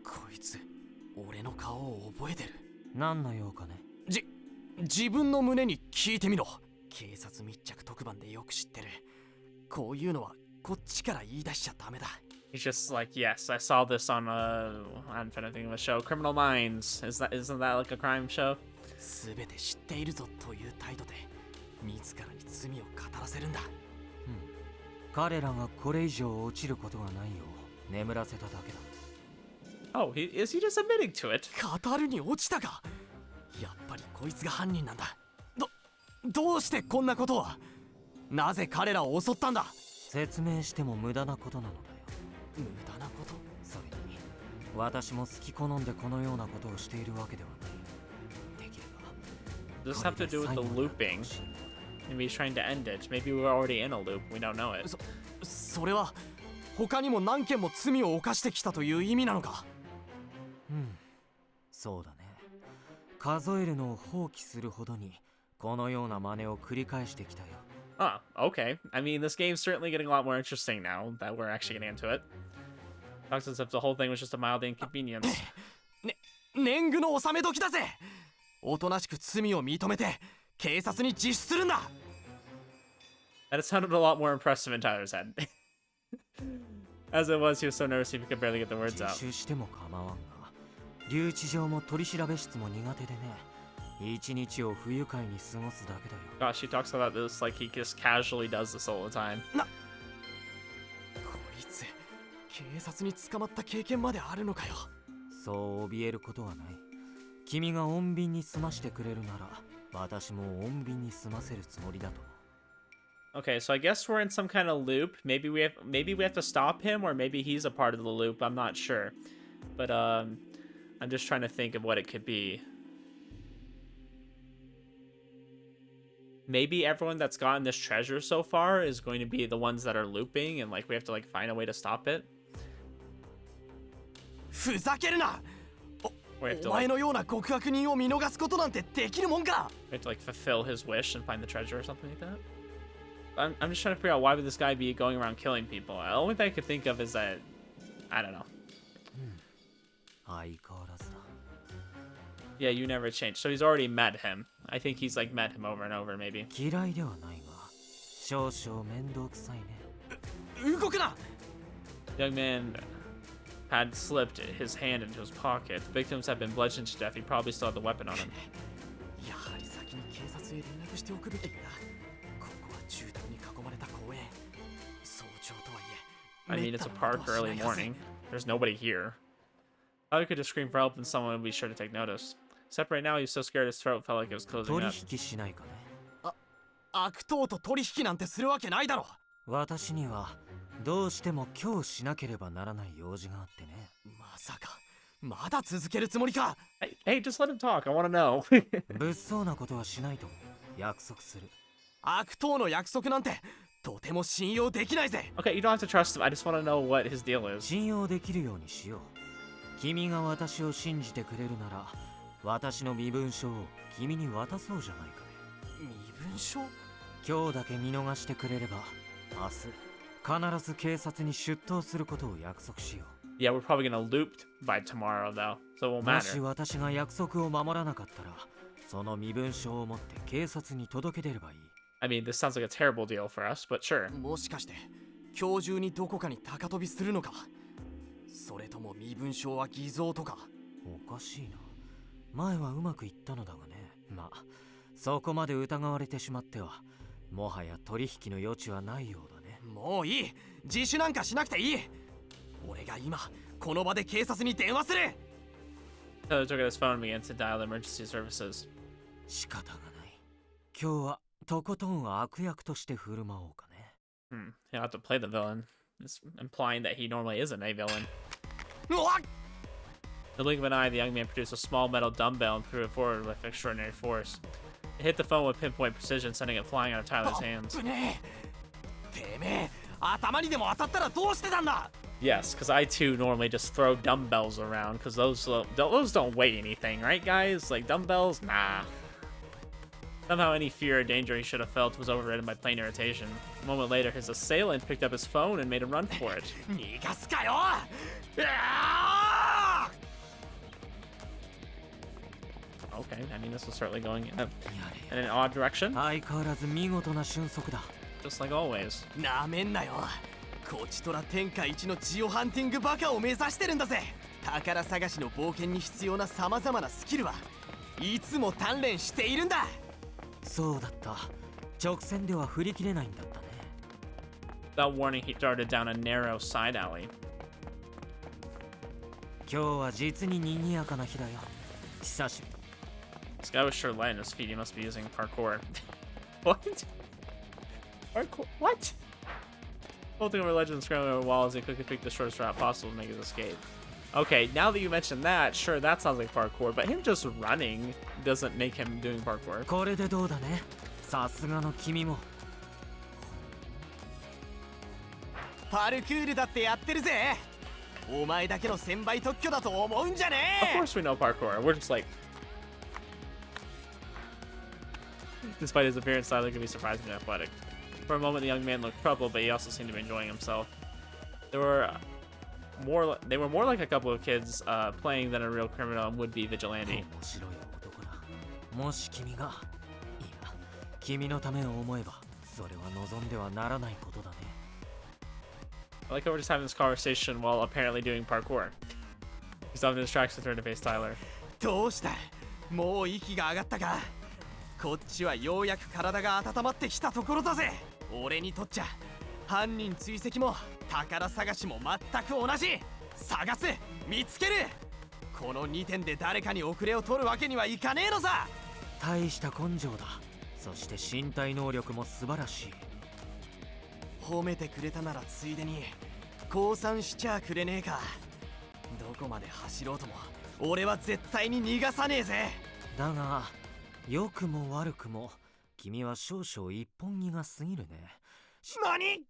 こいつ俺の顔を覚えてる。何の用かね。自分の胸に聞いてみろ。警察密着特番でよく知ってる。こういうのはこっちから言い出しちゃダメだ。 He's just like, yes, I saw this on I'm trying to think of a show, Criminal Minds. Isn't that like a crime show? すべて知っているぞという態度で自らに罪を語らせるんだ。彼らがこれ以上落ちることがないよう眠らせただけだ。Oh, is he just admitting to it? 語るに落ちたか。やっぱりこいつが犯人なんだ。どうしてこんなことを。なぜ彼らを襲ったんだ。説明しても無駄なことなのだよ。無駄なこと。それに私も好き好んでこのようなことをしているわけではない。できれば Does this have to do with the looping? Maybe he's trying to end it. Maybe we're already in a loop. We don't know it. それは他にも何件も罪を犯してきたという意味なのか。そうだね。数えるのを放棄するほどにこのような真似を繰り返してきたよ。Oh, okay. I mean, this game's certainly getting a lot more interesting now that we're actually getting into it. Talks as if the whole thing was just a mild inconvenience. 年貢の納め時だぜ。おとなしく罪を認めて警察に自首するんだ。 That it sounded a lot more impressive in Tyler's head. As it was, he was so nervous he could barely get the words out. 自首しても構わんが、留置場も取り調べ室も苦手でね。一日を不愉快に過ごすだけだよ。 Gosh, he talks about this like he just casually does this all the time. こいつ警察に捕まった経験まであるのかよ。そう怯えることはない。君が穏便に済ましてくれるなら、私も穏便に済ませるつもりだと。Okay, so I guess we're in some kind of loop. Maybe we have to stop him, or maybe he's a part of the loop. I'm not sure, but I'm just trying to think of what it could be. Maybe everyone that's gotten this treasure so far is going to be the ones that are looping, and like we have to like find a way to stop it. ふざけるな。We have to お前 like のような極悪人を見逃すことなんてできるもんか。 we have to like fulfill his wish and find the treasure or something like that. I'm just trying to figure out why would this guy be going around killing people. The only thing I could think of is that I don't know. 相変わらずだ。 Yeah, you never changed. So he's already met him. I think he's like met him over and over, maybe. 嫌いではないが、少々面倒くさいね。動くな。 The young man had slipped his hand into his pocket. The victims had been bludgeoned to death. He probably still had the weapon on him. やはり先に警察へ連絡しておくべきだ。ここは住宅に囲まれた公園。早朝とはいえ。 I mean, it's a park early morning. There's nobody here. I could just scream for help and someone would be sure to take notice. Except right now, he was so scared his throat felt like it was closing 取 up. 引しないかね。悪党と取引なんてするわけないだろ。私にはどうしても今日しなければならない用事があってね。まさかまだ続けるつもりか。 Hey, just let him talk. I want to know. 物騒なことはしないと約束する。悪党の約束なんてとても信用できないぜ。 Okay, you don't have to trust him. I just want to know what his deal is. 信用できるようにしよう。君が私を信じてくれるなら、私の身分証を君に渡そうじゃないかね。身分証？今日だけ見逃してくれれば、明日必ず警察に出頭することを約束しよう。Yeah, we're probably gonna loop by tomorrow, though, so it won't もし matter. 私が約束を守らなかったら、その身分証を持って警察に届け出ればいい。I mean, this sounds like a terrible deal for us, but sure. もしかして今日中にどこかに高飛びするのか。それとも身分証は偽造とか。おかしいな。前はうまくいったのだがね。まあ、そこまで疑われてしまっては、もはや取引の余地はないようだね。もういい。自首なんかしなくていい。俺が今この場で警察に電話する。 Tyler took out his phone and began to dial emergency services. 仕方がない。今日はとことん悪役として振る舞おうかね。He'll have to play the villain. It's implying that he normally isn't a villain. うわっ。 In the blink of an eye, the young man produced a small metal dumbbell and threw it forward with extraordinary force. It hit the phone with pinpoint precision, sending it flying out of Tyler's hands. 危ねえ。てめえ頭にでも当たったらどうしてたんだ。 Yes, because I too normally just throw dumbbells around, because those don't weigh anything, right, guys? Like dumbbells, nah. Somehow any fear or danger he should have felt was overridden by plain irritation. A moment later, his assailant picked up his phone and made a run for it. 逃がすかよ。Okay, I mean, this was certainly going in an odd direction. 相変わらず見事な俊足だ。 Just like always. なめんなよ。こちとら天下一のジオハンティングバカを目指してるんだぜ。宝探しの冒険に必要な様々なスキルはいつも鍛錬しているんだ。そうだった。直線では振り切れないんだったね。 Without warning, he darted down a narrow side alley. 今日は実に賑やかな日だよ。久しぶり。 This guy was sure light on his feet. He must be using parkour. What? Parkour? What? Holding over ledges and scrambling over walls, he quickly picked the shortest route possible to make his escape. Okay, now that you mentioned that, sure, that sounds like parkour, but him just running doesn't make him doing parkour. これでどうだね。さすがの君も。パルクールだってやってるぜ。お前だけの1000倍特許だと思うんじゃねえ。 Of course we know parkour. We're just like... Despite his appearance, Tyler could be surprisingly athletic. For a moment, the young man looked troubled, but he also seemed to be enjoying himself. They were more like a couple of kids playing than a real criminal and would-be vigilante. 面白い男だ。もし君が、いや、君のためを思えば、それは望んではならないことだね。I like how we're just having this conversation while apparently doing parkour. He's often distracted to turn to face Tyler. どうした。もう息が上がったか。こっちはようやく体が温まってきたところだぜ。俺にとっちゃ犯人追跡も宝探しも全く同じ。探す、見つける。この2点で誰かに遅れを取るわけにはいかねえのさ。大した根性だ。そして身体能力も素晴らしい。褒めてくれたならついでに降参しちゃくれねえか。どこまで走ろうとも俺は絶対に逃がさねえぜ。だが良くも悪くも君は少々一本気が過ぎるね。何？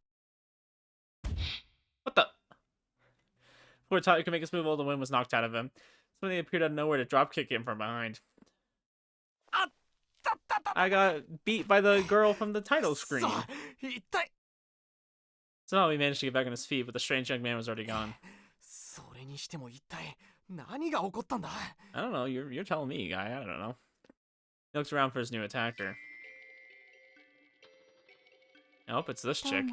What the? Before Tyler could make his move, all the wind was knocked out of him. Something appeared out of nowhere to dropkick him from behind. I got beat by the girl from the title screen. Somehow he managed to get back on his feet, but the strange young man was already gone. それにしても一体何が起こったんだ？ I don't know. You're telling me, guy. I don't know. He looks around for his new attacker. Nope, it's this chick.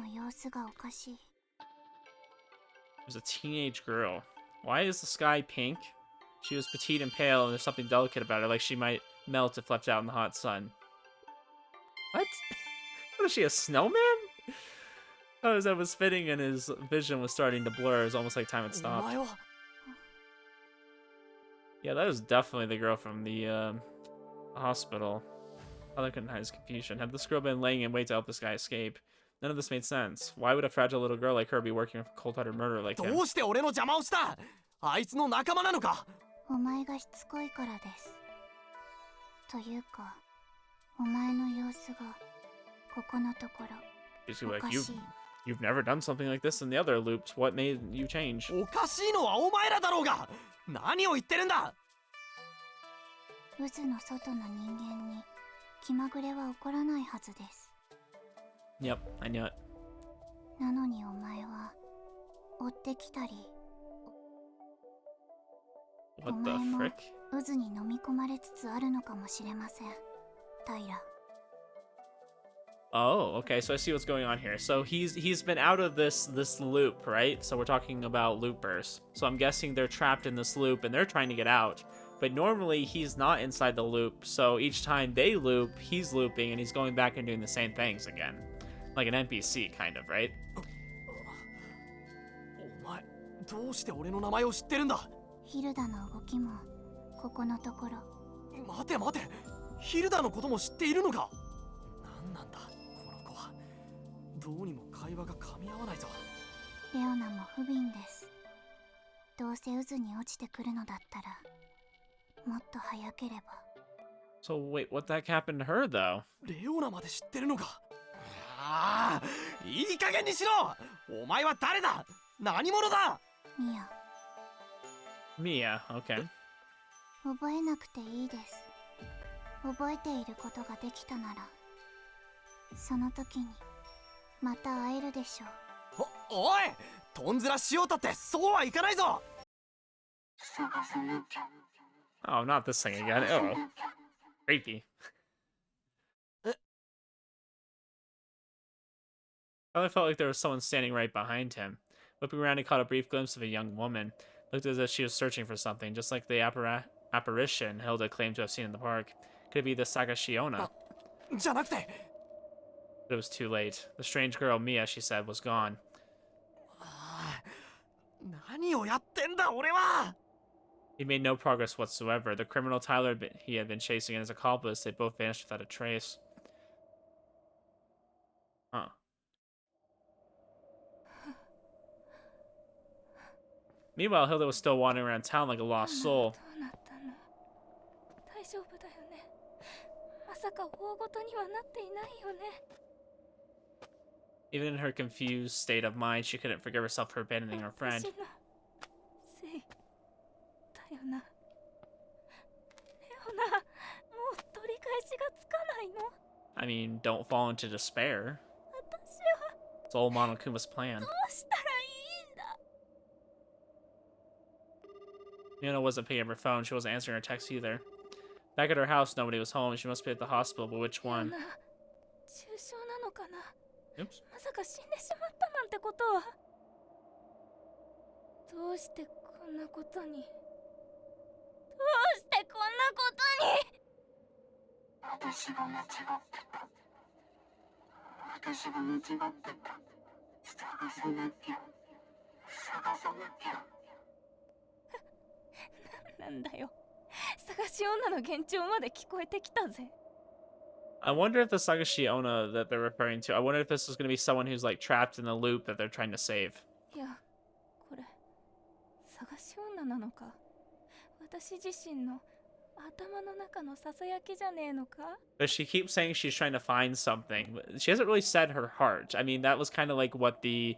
There's a teenage girl. Why is the sky pink? She was petite and pale, and there's something delicate about her, like she might melt if left out in the hot sun. What? What is she, a snowman? Oh, as that was fitting and his vision was starting to blur, it was almost like time had stopped. Yeah, that is definitely the girl from the hospital. Tyler couldn't hide his confusion. Had this girl been laying in wait to help this guy escape? None of this made sense. Why would a fragile little girl like her be working for a cold-hearted murderer like him? どうして俺の邪魔をした？あいつの仲間なのか？お前がしつこいからです。というか、お前の様子がここのところ Basically おか like, しい。you've never done something like this in the other loops. What made you change? おかしいのはお前らだろうが。何を言ってるんだ？渦の外の人間に気まぐれは起こらないはずです。Yep, I knew it. なのにお前は追ってきたり、お What the 前も frick? 渦に飲み込まれつつあるのかもしれません、タイラ。 Oh, okay, so I see what's going on here. So he's been out of this loop, right? So we're talking about loopers. So I'm guessing they're trapped in this loop and they're trying to get out. But normally he's not inside the loop, so each time they loop, he's looping and he's going back and doing the same things again. Like an NPC, kind of, right? お前、どうして俺の名前を知ってるんだ？ヒルダの動きもここのところ。待て待て、ヒルダのことも知っているのか？なんなんだ、この子は。どうにも会話が噛み合わないぞ。レオナも不憫です。どうせ渦に落ちてくるのだったらもっと早ければ。 So wait, what the heck happened to her, though? レオナまで知ってるのか？ああ、いい加減にしろ。お前は誰だ。何者だ。ミア Mia, okay. 覚えなくていいです。覚えていることができたならその時にまた会えるでしょう。おい、とんずらしようたってそうはいかないぞ。 Oh, not this thing again. Oh, creepy. I felt like there was someone standing right behind him. Whipping around, he caught a brief glimpse of a young woman. Looked as if she was searching for something, just like the apparition Hilda claimed to have seen in the park. Could it be the sagashi-ona? じゃなくて But it was too late. The strange girl, Mia, she said, was gone. 何をやってんだ俺は。 He made no progress whatsoever. The criminal Tyler he had been chasing and his accomplice, they both vanished without a trace. Huh. Meanwhile, Hilda was still wandering around town like a lost soul. 大丈夫だよね。まさか大ごとにはなっていないよね。 Even in her confused state of mind, she couldn't forgive herself for abandoning her friend. 私のせいだよな。レオナ、もう取り返しがつかないの？ I mean, don't fall into despair. 私は It's old Monokuma's plan. どうしたらいいんだ。 Yuna wasn't picking up her phone. She wasn't answering her texts either. Back at her house, nobody was home. She must be at the hospital, but which レオ one? ナ、重傷なのかな。 Oops. まさか死んでしまったなんてことは。どうしてこんなことに。どうしてこんなことに。私が間違ってた。私が間違ってた。探さなきゃ。探さなきゃ。なんだよ。探し女の幻聴まで聞こえてきたぜ。 I wonder if the sagashi-ona that they're referring to, I wonder if this is going to be someone who's like trapped in the loop that they're trying to save. いや、これ探し女なのか。私自身の頭の中のささやきじゃねえのか。 But she keeps saying she's trying to find something. But she hasn't really said her heart. I mean, that was kind of like what the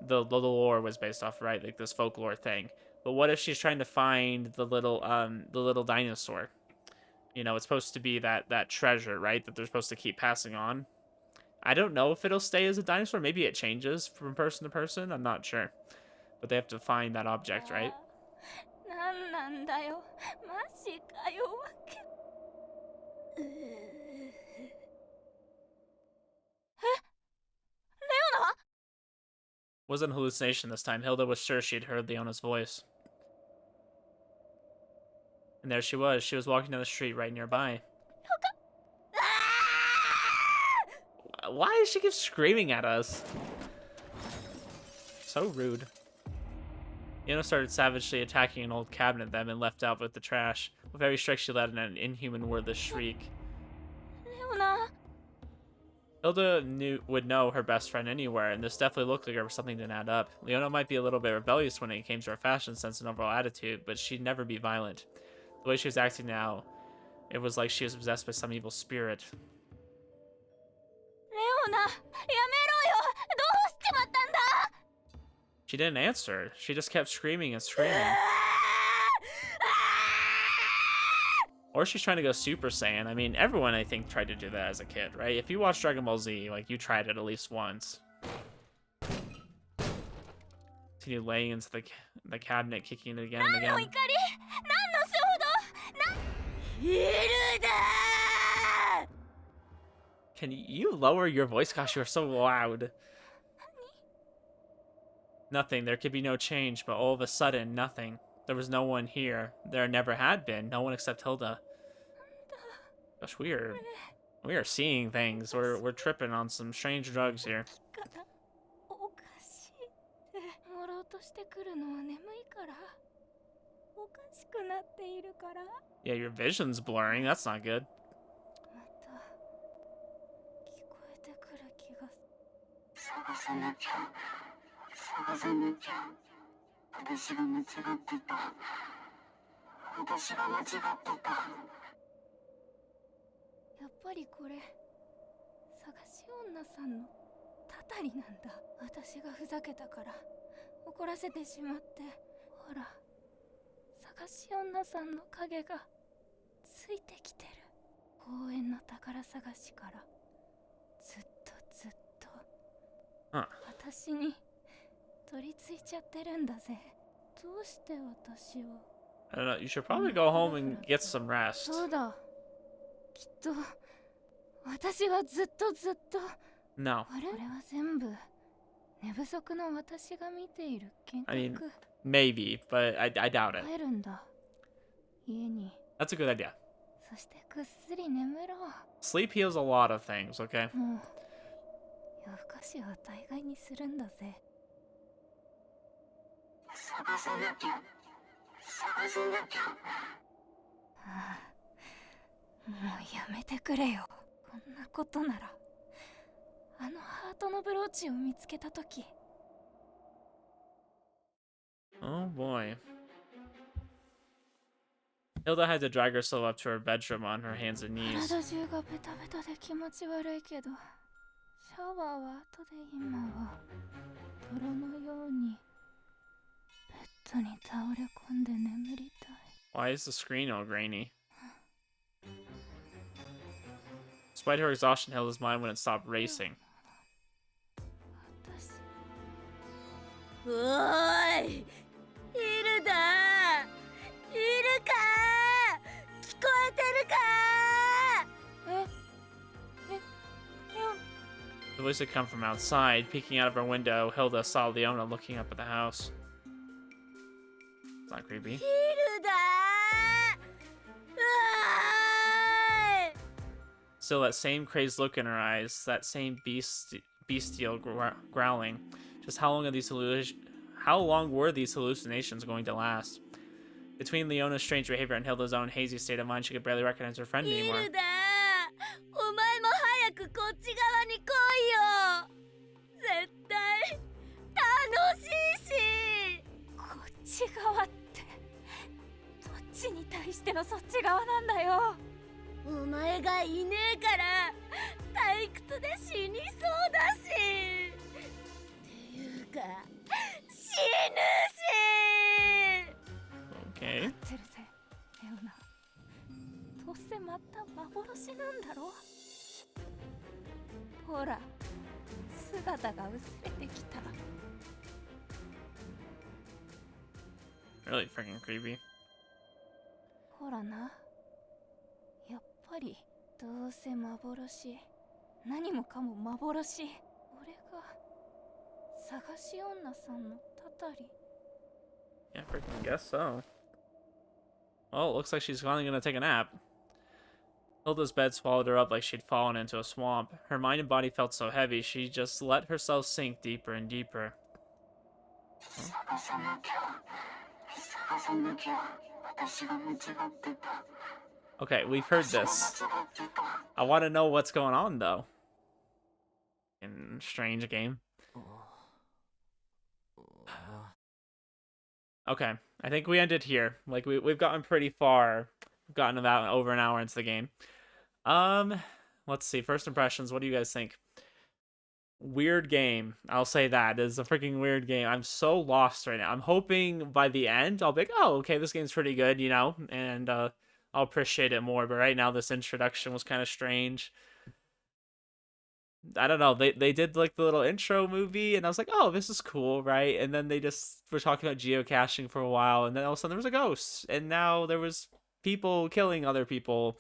lore was based off, right? Like this folklore thing. But what if she's trying to find the little dinosaur? You know, it's supposed to be that treasure, right? That they're supposed to keep passing on. I don't know if it'll stay as a dinosaur. Maybe it changes from person to person. I'm not sure. But they have to find that object, right? なんなんだよ。マジかよ。わけ。レオナ？ Wasn't a hallucination this time. Hilda was sure she had heard Leona's voice. And there she was. She was walking down the street right nearby. Why does she keep screaming at us? So rude. Leona started savagely attacking an old cabinet that had been left out with the trash. With every strike she let in an inhuman wordless shriek. レオナ。 Hilda would know her best friend anywhere, and this definitely looked like her something didn't add up. Leona might be a little bit rebellious when it came to her fashion sense and overall attitude, but she'd never be violent. The way she was acting now, it was like she was possessed by some evil spirit. レオナ、やめろよ。どうしちまったんだ。 She didn't answer. She just kept screaming and screaming. Or she's trying to go Super Saiyan. I mean, everyone, I think, tried to do that as a kid, right? If you watch Dragon Ball Z, like, you tried it at least once. Continue laying into the cabinet, kicking it again and again. 何の怒り？何の衝動？ヒルだ！ Can you lower your voice? Gosh, you're so loud. Nothing. There could be no change, but all of a sudden, nothing. There was no one here. There never had been. No one except Hilda. Gosh, we are seeing things. We're tripping on some strange drugs here. おかしいってもろうとしてくるのは眠いからおかしくなっているから Yeah, your vision's blurring. That's not good. また聞こえてくる気がする。探さなきゃ。探さなきゃ。私が間違ってた。私が間違ってた。やっぱりこれ探し女さんのタたりなんだ。私がふざけたから怒らせてしまって。ほら、探し女さんの影がついてきてる。公園の宝探しからずっと私に取り付いちゃってるんだぜ。どうして私を。 I don't know. You should probably go home and get some rest. そうだ、きっと私はずっと。 No. あれ、これは全部寝不足の私が見ている幻覚。 I mean, maybe, but I doubt it. 帰るんだ、家に。 That's a good idea. そしてぐっすり眠ろう。 Sleep heals a lot of things, okay? もう夜更かしは大概にするんだぜ。探さなきゃ。探さなきゃ。もうやめてくれよ。こんなことならあのハートのブローチを見つけたとき。 Oh boy. Hilda had to drag herself up to her bedroom on her hands and knees. 体中がベタベタで気持ち悪いけど、シャワーは後で。今は泥のようにベッドに倒れ込んで眠りたい。 Why is the screen all grainy? Despite her exhaustion, Hilda's mind wouldn't stop racing. 私。おーい、ヒルダいるか。聞こえてるか。The voice had come from outside. Peeking out of her window, Hilda saw Leona looking up at the house. It's not creepy. ヒルダー。 Still, that same crazed look in her eyes, that same bestial growling. Just how long were these hallucinations going to last? Between Leona's strange behavior and Hilda's own hazy state of mind, she could barely recognize her friend ヒ anymore. ルダー、お前も早くこっち側に来いよ。絶対楽しいし。こっち側ってどっちに対してのそっち側なんだよ。お前がいねえから退屈で死にそうだし。っていうか死ぬし。 Okay. 待ってるぜ、レオナ。どうせまた幻なんだろ。ほら、姿が薄れてきた。 Really freaking creepy. ほらな、やっぱりどうせ幻。何もかも幻。俺が探し女さんのたたり。 Yeah, freaking guess so. Well, it looks like she's finally gonna take a nap. Hilda's bed swallowed her up like she'd fallen into a swamp. Her mind and body felt so heavy, she just let herself sink deeper and deeper. Okay, we've heard this. I want to know what's going on, though. In strange game. Okay, I think we ended here. Like, we've gotten pretty far. We've gotten about over an hour into the game. Let's see. First impressions, what do you guys think? Weird game. I'll say that. It's a freaking weird game. I'm so lost right now. I'm hoping by the end, I'll be like, oh, okay, this game's pretty good, you know? And, I'll appreciate it more. But right now, this introduction was kind of strange. I don't know, they did like the little intro movie and I was like, oh, this is cool, right? And then they just were talking about geocaching for a while, and then all of a sudden there was a ghost, and now there was people killing other people,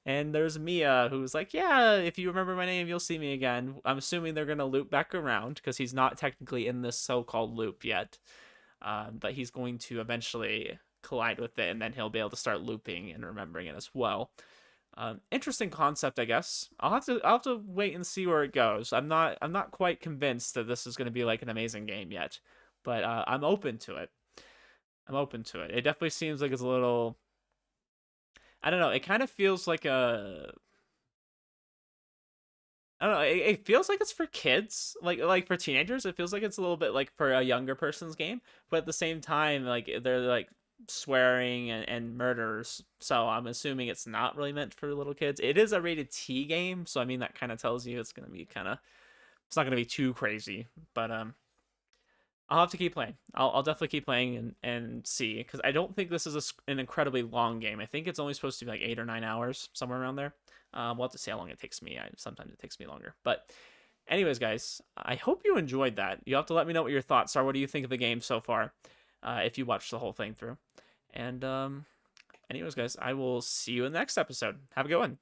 and there's Mia who's like, yeah, if you remember my name, you'll see me again. I'm assuming they're gonna loop back around because he's not technically in this so-called loop yet, but he's going to eventually collide with it, and then he'll be able to start looping and remembering it as well. Interesting concept, I guess. I'll have to wait and see where it goes. I'm not quite convinced that this is going to be like an amazing game yet, but I'm open to it. I'm open to it. It definitely seems like it's a little, I don't know. It kind of feels like a, I don't know. It feels like it's for kids, like for teenagers. It feels like it's a little bit like for a younger person's game, but at the same time, like they're like swearing and murders, so I'm assuming it's not really meant for little kids. It is a rated T game, so I mean that kind of tells you it's going to be kind of it's not gonna be too crazy, but I'll have to keep playing. I'll definitely keep playing and see, because I don't think this is an incredibly long game. I think it's only supposed to be like 8 or 9 hours, somewhere around there. We'll have to see how long it takes me. Sometimes it takes me longer. But anyways, guys, I hope you enjoyed that. You have to let me know what your thoughts are. What do you think of the game so far, if you watched the whole thing through? And anyways, guys, I will see you in the next episode. Have a good one.